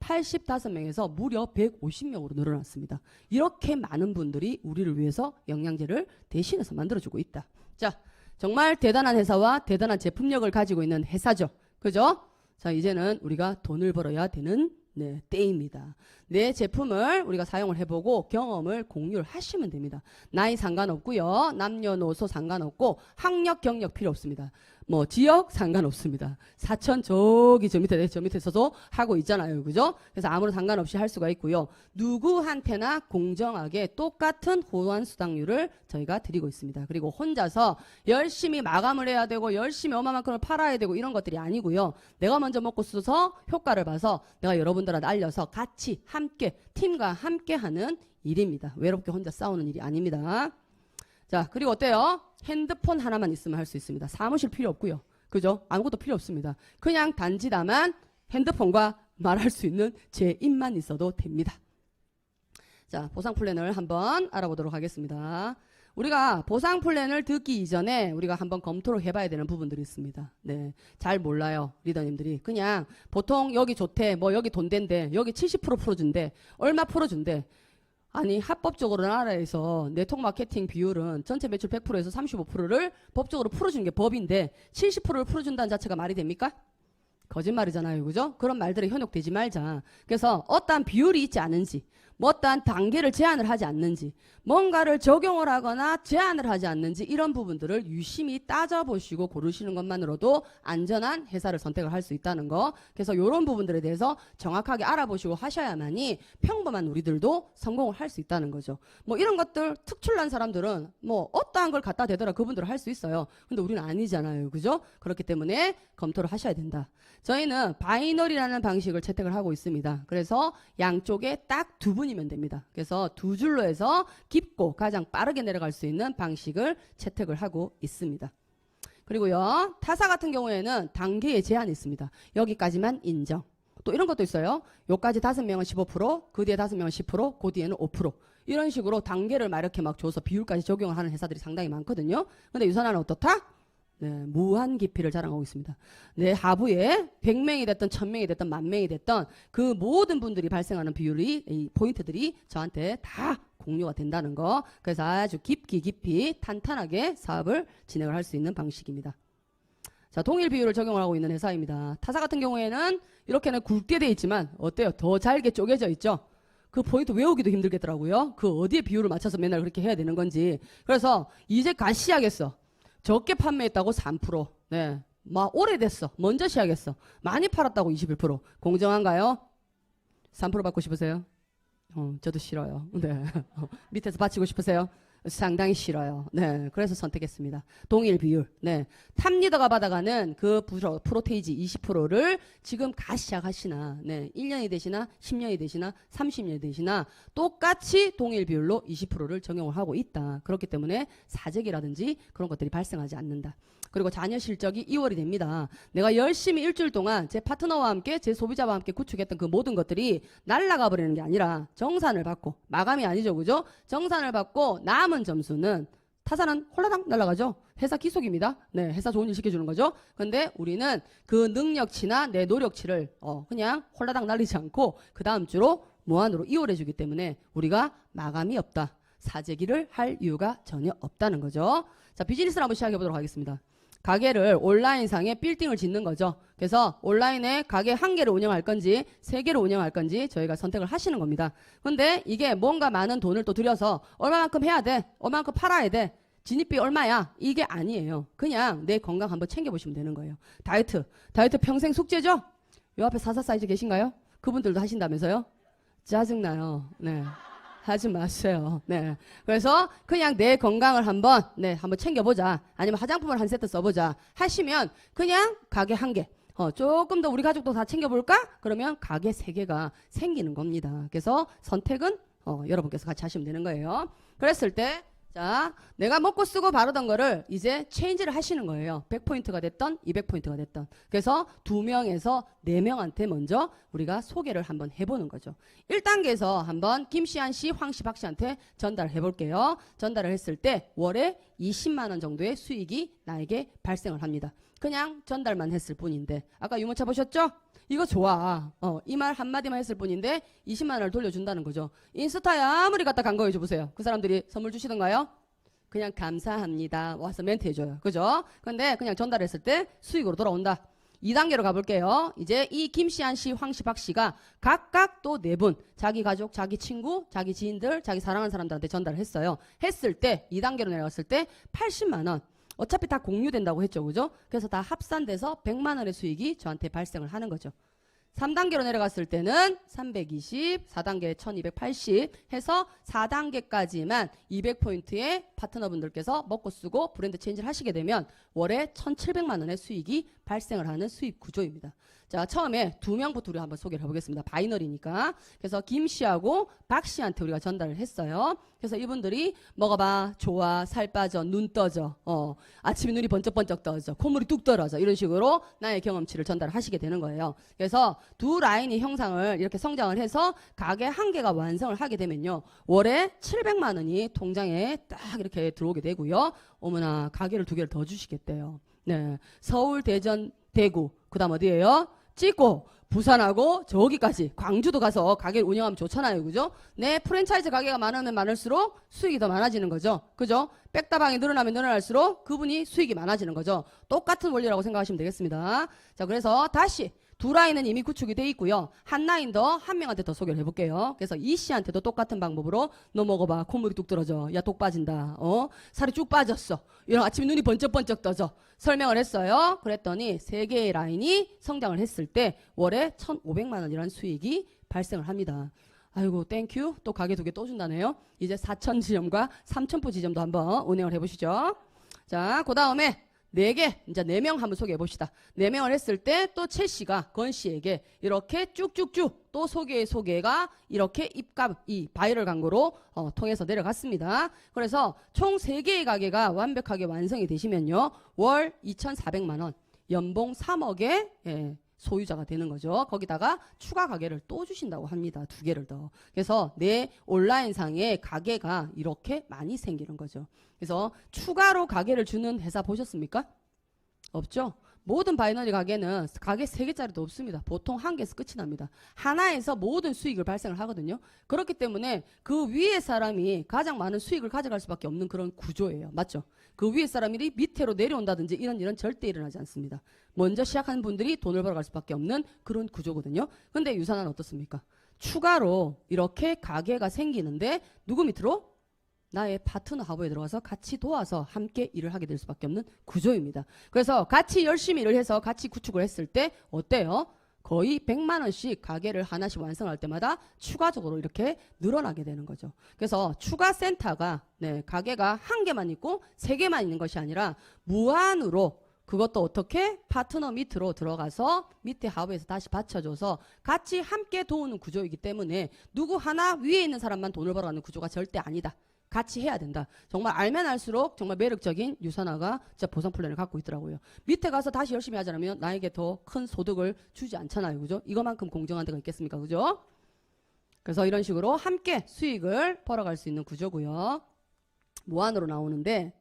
85명에서 무려 150명으로 늘어났습니다. 이렇게 많은 분들이 우리를 위해서 영양제를 대신해서 만들어주고 있다. 자, 정말 대단한 회사와 대단한 제품력을 가지고 있는 회사죠. 그죠? 자, 이제는 우리가 돈을 벌어야 되는 네, 때입니다. 내 제품을 우리가 사용을 해보고 경험을 공유를 하시면 됩니다. 나이 상관없고요. 남녀노소 상관없고 학력, 경력 필요 없습니다. 뭐 지역 상관없습니다. 사천 저기 저 밑에서도 하고 있잖아요. 그죠? 그래서 아무런 상관없이 할 수가 있고요. 누구한테나 공정하게 똑같은 후원 수당률을 저희가 드리고 있습니다. 그리고 혼자서 열심히 마감을 해야 되고 열심히 어마만큼을 팔아야 되고 이런 것들이 아니고요. 내가 먼저 먹고 써서 효과를 봐서 내가 여러분들한테 알려서 같이 함께 팀과 함께 하는 일입니다. 외롭게 혼자 싸우는 일이 아닙니다. 자, 그리고 어때요? 핸드폰 하나만 있으면 할 수 있습니다. 사무실 필요 없고요. 그죠? 아무것도 필요 없습니다. 그냥 단지 다만 핸드폰과 말할 수 있는 제 입만 있어도 됩니다. 자, 보상 플랜을 한번 알아보도록 하겠습니다. 우리가 보상 플랜을 듣기 이전에 우리가 한번 검토를 해봐야 되는 부분들이 있습니다. 네, 잘 몰라요, 리더님들이. 그냥 보통 여기 좋대, 뭐 여기 돈 된대, 여기 70% 풀어준대, 얼마 풀어준대. 아니 합법적으로 나라에서 네트워크 마케팅 비율은 전체 매출 100%에서 35%를 법적으로 풀어주는 게 법인데 70%를 풀어준다는 자체가 말이 됩니까? 거짓말이잖아요. 그죠? 그런 말들에 현혹되지 말자. 그래서 어떠한 비율이 있지 않은지 뭐 어떠한 단계를 제한을 하지 않는지 뭔가를 적용을 하거나 제한을 하지 않는지 이런 부분들을 유심히 따져보시고 고르시는 것만으로도 안전한 회사를 선택을 할 수 있다는 거. 그래서 이런 부분들에 대해서 정확하게 알아보시고 하셔야만이 평범한 우리들도 성공을 할 수 있다는 거죠. 뭐 이런 것들 특출난 사람들은 뭐 어떠한 걸 갖다 대더라 그분들은 할 수 있어요. 근데 우리는 아니잖아요. 그죠? 그렇기 때문에 검토를 하셔야 된다. 저희는 바이너리라는 방식을 채택을 하고 있습니다. 그래서 양쪽에 딱 두 분이면 됩니다. 그래서 두 줄로 해서 깊고 가장 빠르게 내려갈 수 있는 방식을 채택을 하고 있습니다. 그리고요, 타사 같은 경우에는 단계의 제한이 있습니다. 여기까지만 인정. 또 이런 것도 있어요. 요까지 5명은 15%, 그 뒤에 5명은 10%, 그 뒤에는 5%. 이런 식으로 단계를 막 이렇게 막 줘서 비율까지 적용을 하는 회사들이 상당히 많거든요. 근데 유산화는 어떻다? 네, 무한 깊이를 자랑하고 있습니다. 내 하부에 100명이 됐든 1000명이 됐든 10,000명이 됐든 그 모든 분들이 발생하는 비율이 이 포인트들이 저한테 다 공유가 된다는 거. 그래서 아주 깊이 탄탄하게 사업을 진행을 할 수 있는 방식입니다. 자, 동일 비율을 적용을 하고 있는 회사입니다. 타사 같은 경우에는 이렇게는 굵게 돼 있지만 어때요? 더 잘게 쪼개져 있죠? 그 포인트 외우기도 힘들겠더라고요. 그 어디에 비율을 맞춰서 맨날 그렇게 해야 되는 건지. 그래서 이제 갓 시작했어. 적게 판매했다고 3%. 네. 막 오래됐어. 먼저 시작했어. 많이 팔았다고 21%. 공정한가요? 3% 받고 싶으세요? 저도 싫어요. 네. 밑에서 받치고 싶으세요? 상당히 싫어요. 네. 그래서 선택했습니다. 동일 비율. 네. 탑리더가 받아가는 그 프로테이지 20%를 지금 시작하시나, 네. 1년이 되시나, 10년이 되시나, 30년이 되시나, 똑같이 동일 비율로 20%를 적용을 하고 있다. 그렇기 때문에 사재기라든지 그런 것들이 발생하지 않는다. 그리고 자녀 실적이 2월이 됩니다. 내가 열심히 일주일 동안 제 파트너와 함께 제 소비자와 함께 구축했던 그 모든 것들이 날아가 버리는 게 아니라 정산을 받고, 마감이 아니죠, 그죠? 정산을 받고 남은 점수는 타산은 홀라당 날아가죠. 회사 기속입니다. 네, 회사 좋은 일 시켜주는 거죠. 근데 우리는 그 능력치나 내 노력치를 그냥 홀라당 날리지 않고 그 다음 주로 무한으로 이월해 주기 때문에 우리가 마감이 없다. 사재기를 할 이유가 전혀 없다는 거죠. 자, 비즈니스를 한번 시작해 보도록 하겠습니다. 가게를 온라인상에 빌딩을 짓는 거죠. 그래서 온라인에 가게 1개를 운영할 건지 3개를 운영할 건지 저희가 선택을 하시는 겁니다. 근데 이게 뭔가 많은 돈을 또 들여서 얼마만큼 해야 돼? 얼마만큼 팔아야 돼? 진입비 얼마야? 이게 아니에요. 그냥 내 건강 한번 챙겨보시면 되는 거예요. 다이어트 평생 숙제죠? 요 앞에 44 사이즈 계신가요? 그분들도 하신다면서요? 짜증나요. 네. 하지 마세요. 네. 그래서 그냥 내 건강을 한번 챙겨보자. 아니면 화장품을 한 세트 써보자. 하시면 그냥 가게 1개. 조금 더 우리 가족도 다 챙겨볼까? 그러면 가게 3개가 생기는 겁니다. 그래서 선택은 여러분께서 같이 하시면 되는 거예요. 그랬을 때 자, 내가 먹고 쓰고 바르던 거를 이제 체인지를 하시는 거예요. 100포인트가 됐던 200포인트가 됐던. 그래서 2명에서 4명한테 먼저 우리가 소개를 한번 해보는 거죠. 1단계에서 한번 김씨한 씨, 황씨, 박씨한테 전달해 볼게요. 전달을 했을 때 월에 20만 원 정도의 수익이 나에게 발생을 합니다. 그냥 전달만 했을 뿐인데 아까 유모차 보셨죠? 이거 좋아. 이 말 한마디만 했을 뿐인데 20만 원을 돌려준다는 거죠. 인스타에 아무리 갖다 간거해줘 보세요. 그 사람들이 선물 주시던가요? 그냥 감사합니다. 와서 멘트 해줘요. 그죠? 근데 그냥 전달했을 때 수익으로 돌아온다. 2단계로 가볼게요. 이제 이 김씨, 한씨, 황씨, 박씨가 각각 또 4분 자기 가족, 자기 친구, 자기 지인들, 자기 사랑하는 사람들한테 전달을 했어요. 했을 때 2단계로 내려갔을 때 80만 원. 어차피 다 공유된다고 했죠. 그죠? 그래서 다 합산돼서 100만 원의 수익이 저한테 발생을 하는 거죠. 3단계로 내려갔을 때는 320, 4단계 1280 해서 4단계까지만 200포인트의 파트너분들께서 먹고 쓰고 브랜드 체인지를 하시게 되면 월에 1700만 원의 수익이 발생을 하는 수입 구조입니다. 자, 처음에 2명부터 우리가 한번 소개를 해보겠습니다. 바이너리니까. 그래서 김씨하고 박씨한테 우리가 전달을 했어요. 그래서 이분들이 먹어봐, 좋아, 살 빠져, 눈 떠져, 아침에 눈이 번쩍번쩍 떠져, 콧물이 뚝 떨어져, 이런 식으로 나의 경험치를 전달을 하시게 되는 거예요. 그래서 두 라인이 형상을 이렇게 성장을 해서 가게 1개가 완성을 하게 되면요, 월에 700만 원이 통장에 딱 이렇게 들어오게 되고요. 어머나, 가게를 2개를 더 주시겠대요. 네, 서울, 대전, 대구, 그 다음 어디예요? 찍고 부산하고 저기까지 광주도 가서 가게를 운영하면 좋잖아요. 그죠? 내 프랜차이즈 가게가 많으면 많을수록 수익이 더 많아지는 거죠. 그죠? 백다방이 늘어나면 늘어날수록 그분이 수익이 많아지는 거죠. 똑같은 원리라고 생각하시면 되겠습니다. 자, 그래서 다시 두 라인은 이미 구축이 돼 있고요. 한 라인 더 한 명한테 더 소개를 해볼게요. 그래서 이 씨한테도 똑같은 방법으로 너 먹어봐. 콧물이 뚝 떨어져. 야, 독 빠진다. 살이 쭉 빠졌어. 이런 아침에 눈이 번쩍번쩍 떠져. 설명을 했어요. 그랬더니 3개의 라인이 성장을 했을 때 월에 1,500만 원이라는 수익이 발생을 합니다. 아이고, 땡큐. 또 가게 2개 또 준다네요. 이제 4,000지점과 3,000포 지점도 한번 운영을 해보시죠. 자, 그 다음에 4개, 이제 4명 한번 소개해 봅시다. 4명을 했을 때 또 최 씨가 건 씨에게 이렇게 쭉쭉쭉 또 소개가 이렇게 이 바이럴 광고로 통해서 내려갔습니다. 그래서 총 3개의 가게가 완벽하게 완성이 되시면요, 월 2,400만 원, 연봉 3억의 소유자가 되는 거죠. 거기다가 추가 가게를 또 주신다고 합니다. 2개를 더. 그래서 내 온라인상에 가게가 이렇게 많이 생기는 거죠. 그래서 추가로 가게를 주는 회사 보셨습니까? 없죠? 모든 바이너리 가게는 가게 3개짜리도 없습니다. 보통 1개에서 끝이 납니다. 하나에서 모든 수익을 발생을 하거든요. 그렇기 때문에 그 위에 사람이 가장 많은 수익을 가져갈 수밖에 없는 그런 구조예요. 맞죠? 그 위에 사람들이 밑으로 내려온다든지 이런 일은 절대 일어나지 않습니다. 먼저 시작하는 분들이 돈을 벌어갈 수밖에 없는 그런 구조거든요. 근데 유산은 어떻습니까? 추가로 이렇게 가게가 생기는데 누구 밑으로? 나의 파트너 하부에 들어가서 같이 도와서 함께 일을 하게 될 수밖에 없는 구조입니다. 그래서 같이 열심히 일을 해서 같이 구축을 했을 때 어때요? 거의 100만 원씩 가게를 하나씩 완성할 때마다 추가적으로 이렇게 늘어나게 되는 거죠. 그래서 추가 센터가 가게가 한 개만 있고 세 개만 있는 것이 아니라 무한으로 그것도 어떻게 파트너 밑으로 들어가서 밑에 하부에서 다시 받쳐줘서 같이 함께 도우는 구조이기 때문에 누구 하나 위에 있는 사람만 돈을 벌어가는 구조가 절대 아니다. 같이 해야 된다. 정말 알면 알수록 정말 매력적인 유산화가 진짜 보상 플랜을 갖고 있더라고요. 밑에 가서 다시 열심히 하지 않으면 나에게 더 큰 소득을 주지 않잖아요. 그죠? 이거만큼 공정한 데가 있겠습니까? 그죠? 그래서 이런 식으로 함께 수익을 벌어갈 수 있는 구조고요. 무한으로 나오는데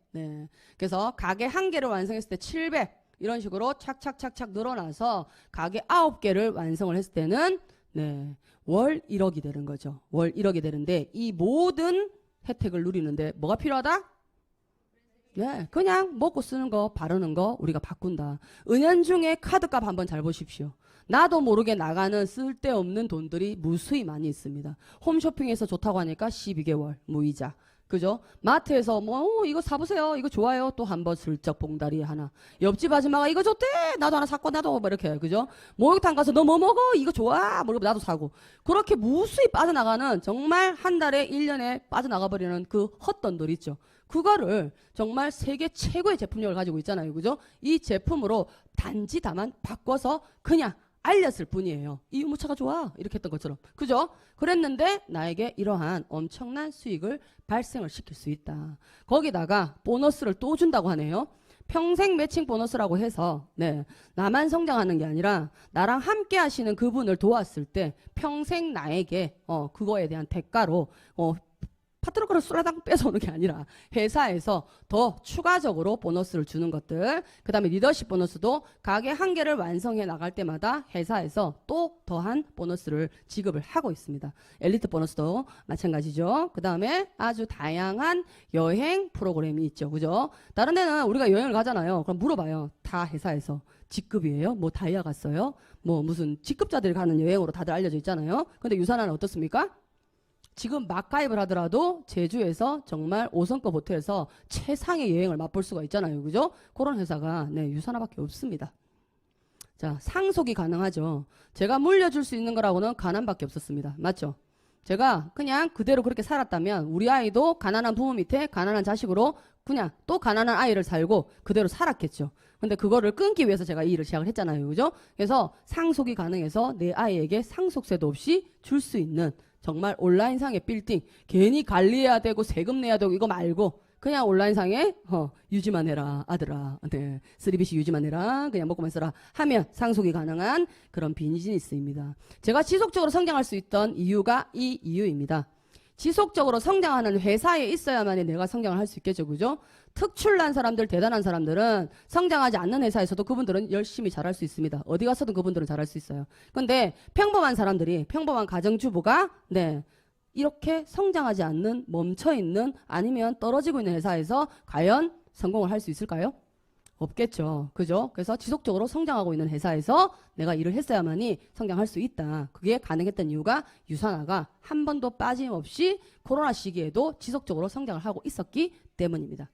그래서 가게 한 개를 완성했을 때 700 이런 식으로 착착착착 늘어나서 가게 9개를 완성을 했을 때는 월 1억이 되는 거죠. 월 1억이 되는데 이 모든 혜택을 누리는데 뭐가 필요하다? 그냥 먹고 쓰는 거 바르는 거 우리가 바꾼다. 은연중에 카드값 한번 잘 보십시오. 나도 모르게 나가는 쓸데없는 돈들이 무수히 많이 있습니다. 홈쇼핑에서 좋다고 하니까 12개월 무이자. 그죠? 마트에서 이거 사보세요. 이거 좋아요. 또 한번 슬쩍 봉다리에 하나. 옆집 아줌마가 이거 좋대. 나도 하나 샀고 나도 뭐 이렇게. 그죠? 목욕탕 가서 너 뭐 먹어? 이거 좋아. 모르고 나도 사고. 그렇게 무수히 빠져나가는 정말 한 달에 1년에 빠져나가버리는 그 헛돈들 있죠. 그거를 정말 세계 최고의 제품력을 가지고 있잖아요. 그죠? 이 제품으로 단지 다만 바꿔서 그냥 알렸을 뿐이에요. 이 유모차가 좋아 이렇게 했던 것처럼. 그죠? 그랬는데 나에게 이러한 엄청난 수익을 발생을 시킬 수 있다. 거기다가 보너스를 또 준다고 하네요. 평생 매칭 보너스라고 해서 나만 성장하는 게 아니라 나랑 함께 하시는 그분을 도왔을 때 평생 나에게 그거에 대한 대가로 파트너 거를 술1당 뺏어오는 게 아니라 회사에서 더 추가적으로 보너스를 주는 것들, 그 다음에 리더십 보너스도 가게 한 개를 완성해 나갈 때마다 회사에서 또 더한 보너스를 지급을 하고 있습니다. 엘리트 보너스도 마찬가지죠. 그 다음에 아주 다양한 여행 프로그램이 있죠. 그죠? 다른 데는 우리가 여행을 가잖아요. 그럼 물어봐요. 다 회사에서 직급이에요? 뭐 다이아 갔어요? 뭐 무슨 직급자들이 가는 여행으로 다들 알려져 있잖아요. 근데 유산화는 어떻습니까? 지금 막 가입을 하더라도 제주에서 정말 5성급 호텔에서 최상의 여행을 맛볼 수가 있잖아요. 그죠? 그런 회사가 유산화밖에 없습니다. 자, 상속이 가능하죠. 제가 물려줄 수 있는 거라고는 가난밖에 없었습니다. 맞죠? 제가 그냥 그대로 그렇게 살았다면 우리 아이도 가난한 부모 밑에 가난한 자식으로 그냥 또 가난한 아이를 살고 그대로 살았겠죠. 근데 그거를 끊기 위해서 제가 이 일을 시작을 했잖아요. 그죠? 그래서 상속이 가능해서 내 아이에게 상속세도 없이 줄 수 있는 정말 온라인상의 빌딩, 괜히 관리해야 되고 세금 내야 되고 이거 말고 그냥 온라인상에 유지만 해라 아들아. 3BC 유지만 해라. 그냥 먹고만 써라 하면 상속이 가능한 그런 비즈니스입니다. 제가 지속적으로 성장할 수 있던 이유가 이 이유입니다. 지속적으로 성장하는 회사에 있어야만이 내가 성장을 할 수 있겠죠. 그죠? 특출난 사람들, 대단한 사람들은 성장하지 않는 회사에서도 그분들은 열심히 잘할 수 있습니다. 어디 가서든 그분들은 잘할 수 있어요. 근데 평범한 사람들이, 평범한 가정주부가 이렇게 성장하지 않는, 멈춰있는, 아니면 떨어지고 있는 회사에서 과연 성공을 할 수 있을까요? 없겠죠. 그죠? 그래서 지속적으로 성장하고 있는 회사에서 내가 일을 했어야만이 성장할 수 있다. 그게 가능했던 이유가 유산화가 한 번도 빠짐없이 코로나 시기에도 지속적으로 성장을 하고 있었기 때문입니다.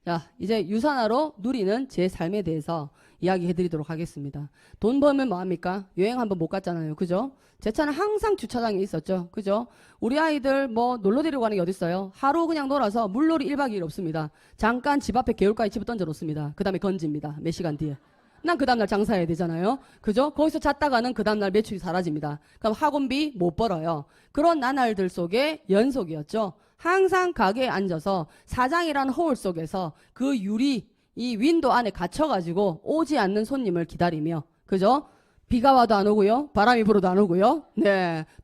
자, 이제 유산화로 누리는 제 삶에 대해서 이야기해 드리도록 하겠습니다. 돈 벌면 뭐합니까? 여행 한번 못 갔잖아요. 그죠? 제 차는 항상 주차장에 있었죠. 그죠? 우리 아이들 뭐 놀러 데리고 가는 게 어딨어요? 하루 그냥 놀아서 물놀이 1박 2일 없습니다. 잠깐 집 앞에 개울가에 집어 던져 놓습니다. 그 다음에 건집니다. 몇 시간 뒤에. 난 그 다음날 장사해야 되잖아요. 그죠? 거기서 잤다가는 그 다음날 매출이 사라집니다. 그럼 학원비 못 벌어요. 그런 나날들 속에 연속이었죠. 항상 가게에 앉아서 사장이라는 허울 속에서 그 유리 이 윈도 안에 갇혀가지고 오지 않는 손님을 기다리며, 그죠? 비가 와도 안 오고요. 바람이 불어도 안 오고요.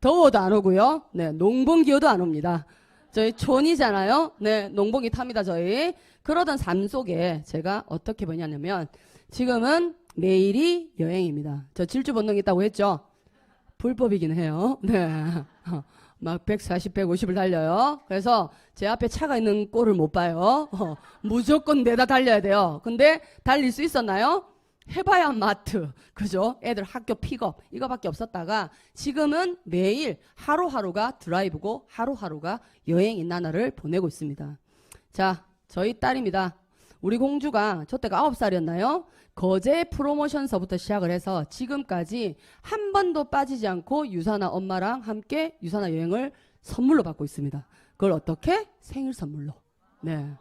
더워도 안 오고요. 농봉 기어도 안 옵니다. 저희 촌이잖아요. 농봉이 탑니다, 저희. 그러던 삶 속에 제가 어떻게 보냐면 지금은 매일이 여행입니다. 저 질주 본능 있다고 했죠? 불법이긴 해요. 막 140, 150을 달려요. 그래서 제 앞에 차가 있는 꼴을 못 봐요. 무조건 내다 달려야 돼요. 근데 달릴 수 있었나요? 해봐야 마트, 그죠? 애들 학교 픽업 이거밖에 없었다가 지금은 매일 하루하루가 드라이브고 하루하루가 여행인 나날을 보내고 있습니다. 자, 저희 딸입니다. 우리 공주가 저때가 9살이었나요? 거제 프로모션서부터 시작을 해서 지금까지 한 번도 빠지지 않고 유사나 엄마랑 함께 유사나 여행을 선물로 받고 있습니다. 그걸 어떻게? 생일 선물로. 네.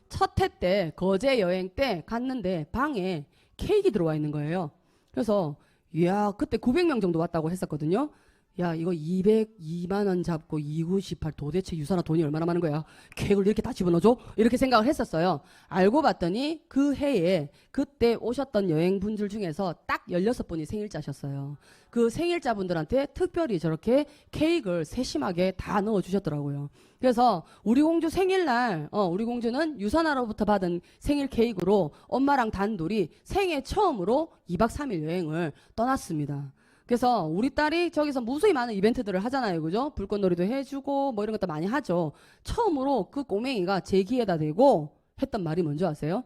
첫 해 때 거제 여행 때 갔는데 방에 케이크 들어와 있는 거예요. 그래서 이야 그때 900명 정도 왔다고 했었거든요. 야 이거 202만 원 잡고 2918 도대체 유산아 돈이 얼마나 많은 거야. 케이크를 이렇게 다 집어넣어줘? 이렇게 생각을 했었어요. 알고 봤더니 그 해에 그때 오셨던 여행분들 중에서 딱 16분이 생일자셨어요. 그 생일자분들한테 특별히 저렇게 케이크를 세심하게 다 넣어주셨더라고요. 그래서 우리 공주 생일날 우리 공주는 유산아로부터 받은 생일 케이크로 엄마랑 단둘이 생애 처음으로 2박 3일 여행을 떠났습니다. 그래서 우리 딸이 저기서 무수히 많은 이벤트들을 하잖아요. 그죠? 불꽃놀이도 해주고 뭐 이런 것도 많이 하죠. 처음으로 그 꼬맹이가 제 귀에다 대고 했던 말이 뭔지 아세요?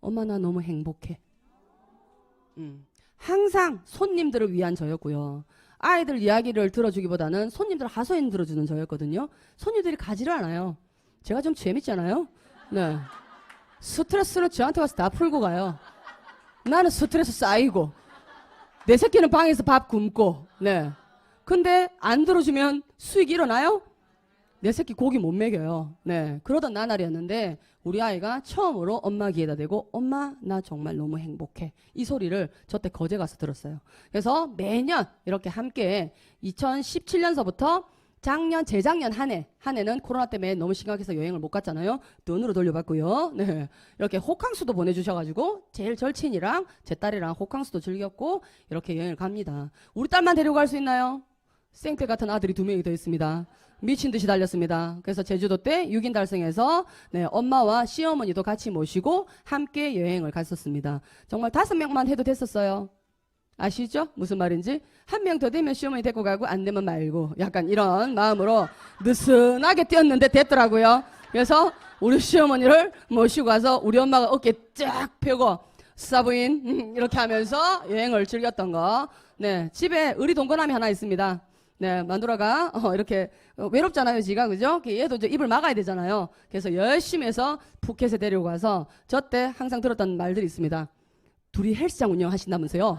엄마 나 너무 행복해. 항상 손님들을 위한 저였고요. 아이들 이야기를 들어주기보다는 손님들 하소연 들어주는 저였거든요. 손님들이 가지를 않아요. 제가 좀 재밌잖아요. 네. 스트레스를 저한테 와서 다 풀고 가요. 나는 스트레스 쌓이고 내 새끼는 방에서 밥 굶고, 네. 근데 안 들어주면 수익이 일어나요? 내 새끼 고기 못 먹여요. 네. 그러던 나날이었는데, 우리 아이가 처음으로 엄마 귀에다 대고, 엄마, 나 정말 너무 행복해. 이 소리를 저때 거제 가서 들었어요. 그래서 매년 이렇게 함께 2017년서부터 작년, 재작년 한 해는 코로나 때문에 너무 심각해서 여행을 못 갔잖아요. 돈으로 돌려받고요. 네. 이렇게 호캉스도 보내주셔가지고, 제일 절친이랑 제 딸이랑 호캉스도 즐겼고, 이렇게 여행을 갑니다. 우리 딸만 데리고 갈 수 있나요? 생태 같은 아들이 2명이 더 있습니다. 미친 듯이 달렸습니다. 그래서 제주도 때 6인 달성해서, 네, 엄마와 시어머니도 같이 모시고, 함께 여행을 갔었습니다. 정말 5명만 해도 됐었어요. 아시죠? 무슨 말인지? 한 명 더 되면 시어머니 데리고 가고 안 되면 말고 약간 이런 마음으로 느슨하게 뛰었는데 됐더라고요. 그래서 우리 시어머니를 모시고 가서 우리 엄마가 어깨 쫙 펴고 사부인 이렇게 하면서 여행을 즐겼던 거. 네, 집에 의리 동거남이 하나 있습니다. 네, 마누라가 이렇게 외롭잖아요, 지가. 그죠? 얘도 이제 입을 막아야 되잖아요. 그래서 열심히 해서 푸켓에 데리고 가서 저 때 항상 들었던 말들이 있습니다. 둘이 헬스장 운영하신다면서요?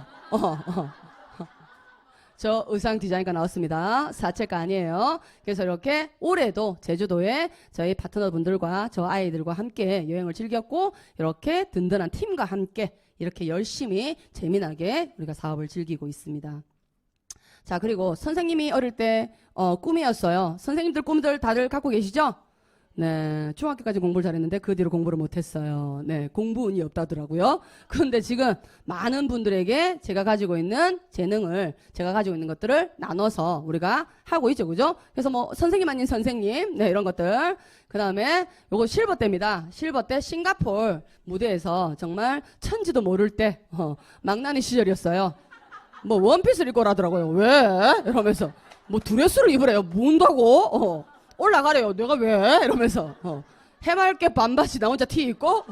저 의상 디자인과 나왔습니다. 사채가 아니에요. 그래서 이렇게 올해도 제주도에 저희 파트너분들과 저 아이들과 함께 여행을 즐겼고 이렇게 든든한 팀과 함께 이렇게 열심히 재미나게 우리가 사업을 즐기고 있습니다. 자, 그리고 선생님이 어릴 때 꿈이었어요. 선생님들 꿈들 다들 갖고 계시죠? 네, 중학교까지 공부를 잘했는데 그 뒤로 공부를 못했어요. 네, 공부운이 없다더라고요. 그런데 지금 많은 분들에게 제가 가지고 있는 재능을, 제가 가지고 있는 것들을 나눠서 우리가 하고 있죠, 그죠? 그래서 뭐 선생님 아닌 선생님, 네, 이런 것들. 그 다음에 요거 실버 때입니다. 실버 때 싱가포르 무대에서 정말 천지도 모를 때 망나니 시절이었어요. 뭐 원피스를 입고 오라더라고요. 왜? 이러면서 뭐 드레스를 입으래요. 뭔다고? 올라가래요. 내가 왜? 이러면서 해맑게 반바지 나 혼자 티 입고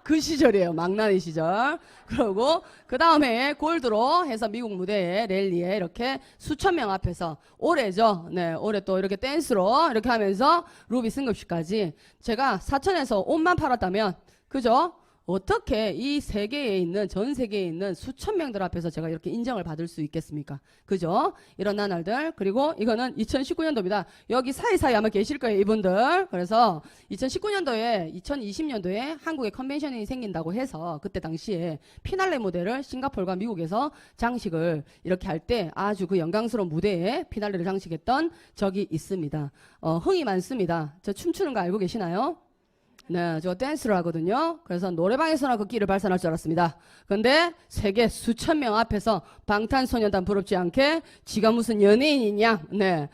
그 시절이에요. 망나니 시절. 그러고 그 다음에 골드로 해서 미국 무대에 랠리에 이렇게 수천 명 앞에서 올해죠. 네, 올해 또 이렇게 댄스로 이렇게 하면서 루비 승급식까지 제가 사천에서 옷만 팔았다면 그죠? 어떻게 이 세계에 있는 전 세계에 있는 수천 명들 앞에서 제가 이렇게 인정을 받을 수 있겠습니까? 그죠? 이런 나날들. 그리고 이거는 2019년도입니다. 여기 사이사이 아마 계실 거예요, 이분들. 그래서 2019년도에 2020년도에 한국에 컨벤션이 생긴다고 해서 그때 당시에 피날레 무대를 싱가포르와 미국에서 장식을 이렇게 할 때 아주 그 영광스러운 무대에 피날레를 장식했던 적이 있습니다. 흥이 많습니다. 저 춤추는 거 알고 계시나요? 네, 저 댄스를 하거든요. 그래서 노래방에서나 그 끼를 발산할 줄 알았습니다. 근데 세계 수천 명 앞에서 방탄소년단 부럽지 않게 지가 무슨 연예인이냐, 네,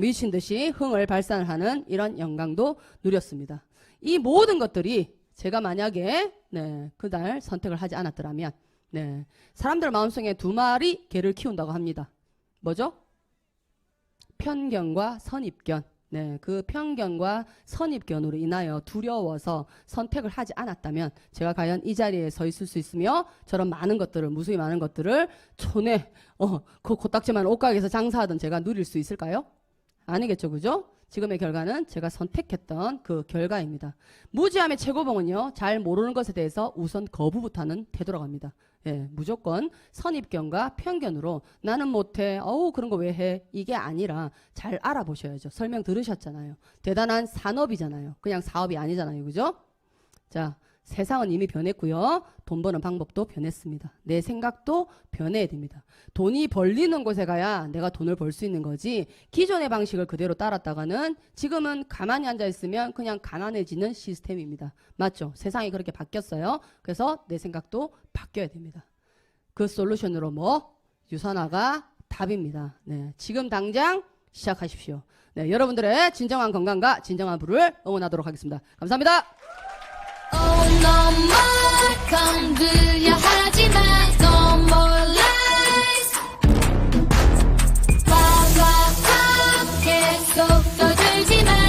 미친 듯이 흥을 발산하는 이런 영광도 누렸습니다. 이 모든 것들이 제가 만약에 네, 그날 선택을 하지 않았더라면, 네, 사람들 마음속에 2마리 개를 키운다고 합니다. 뭐죠? 편견과 선입견. 네, 그 편견과 선입견으로 인하여 두려워서 선택을 하지 않았다면 제가 과연 이 자리에 서 있을 수 있으며 저런 많은 것들을 무수히 많은 것들을 촌에 그 코딱지만 옷가게에서 장사하던 제가 누릴 수 있을까요? 아니겠죠, 그죠? 지금의 결과는 제가 선택했던 그 결과입니다. 무지함의 최고봉은요, 잘 모르는 것에 대해서 우선 거부부터 하는 태도로 갑니다. 예, 무조건 선입견과 편견으로 나는 못해, 어우, 그런 거 왜 해? 이게 아니라 잘 알아보셔야죠. 설명 들으셨잖아요. 대단한 산업이잖아요. 그냥 사업이 아니잖아요. 그죠? 자, 세상은 이미 변했고요. 돈 버는 방법도 변했습니다. 내 생각도 변해야 됩니다. 돈이 벌리는 곳에 가야 내가 돈을 벌 수 있는 거지 기존의 방식을 그대로 따랐다가는 지금은 가만히 앉아 있으면 그냥 가난해지는 시스템입니다. 맞죠? 세상이 그렇게 바뀌었어요. 그래서 내 생각도 바뀌어야 됩니다. 그 솔루션으로 뭐? 유산화가 답입니다. 네, 지금 당장 시작하십시오. 네, 여러분들의 진정한 건강과 진정한 부를 응원하도록 하겠습니다. 감사합니다. No more 건드려 하지마 No more lies 와와와 계속 떠들지마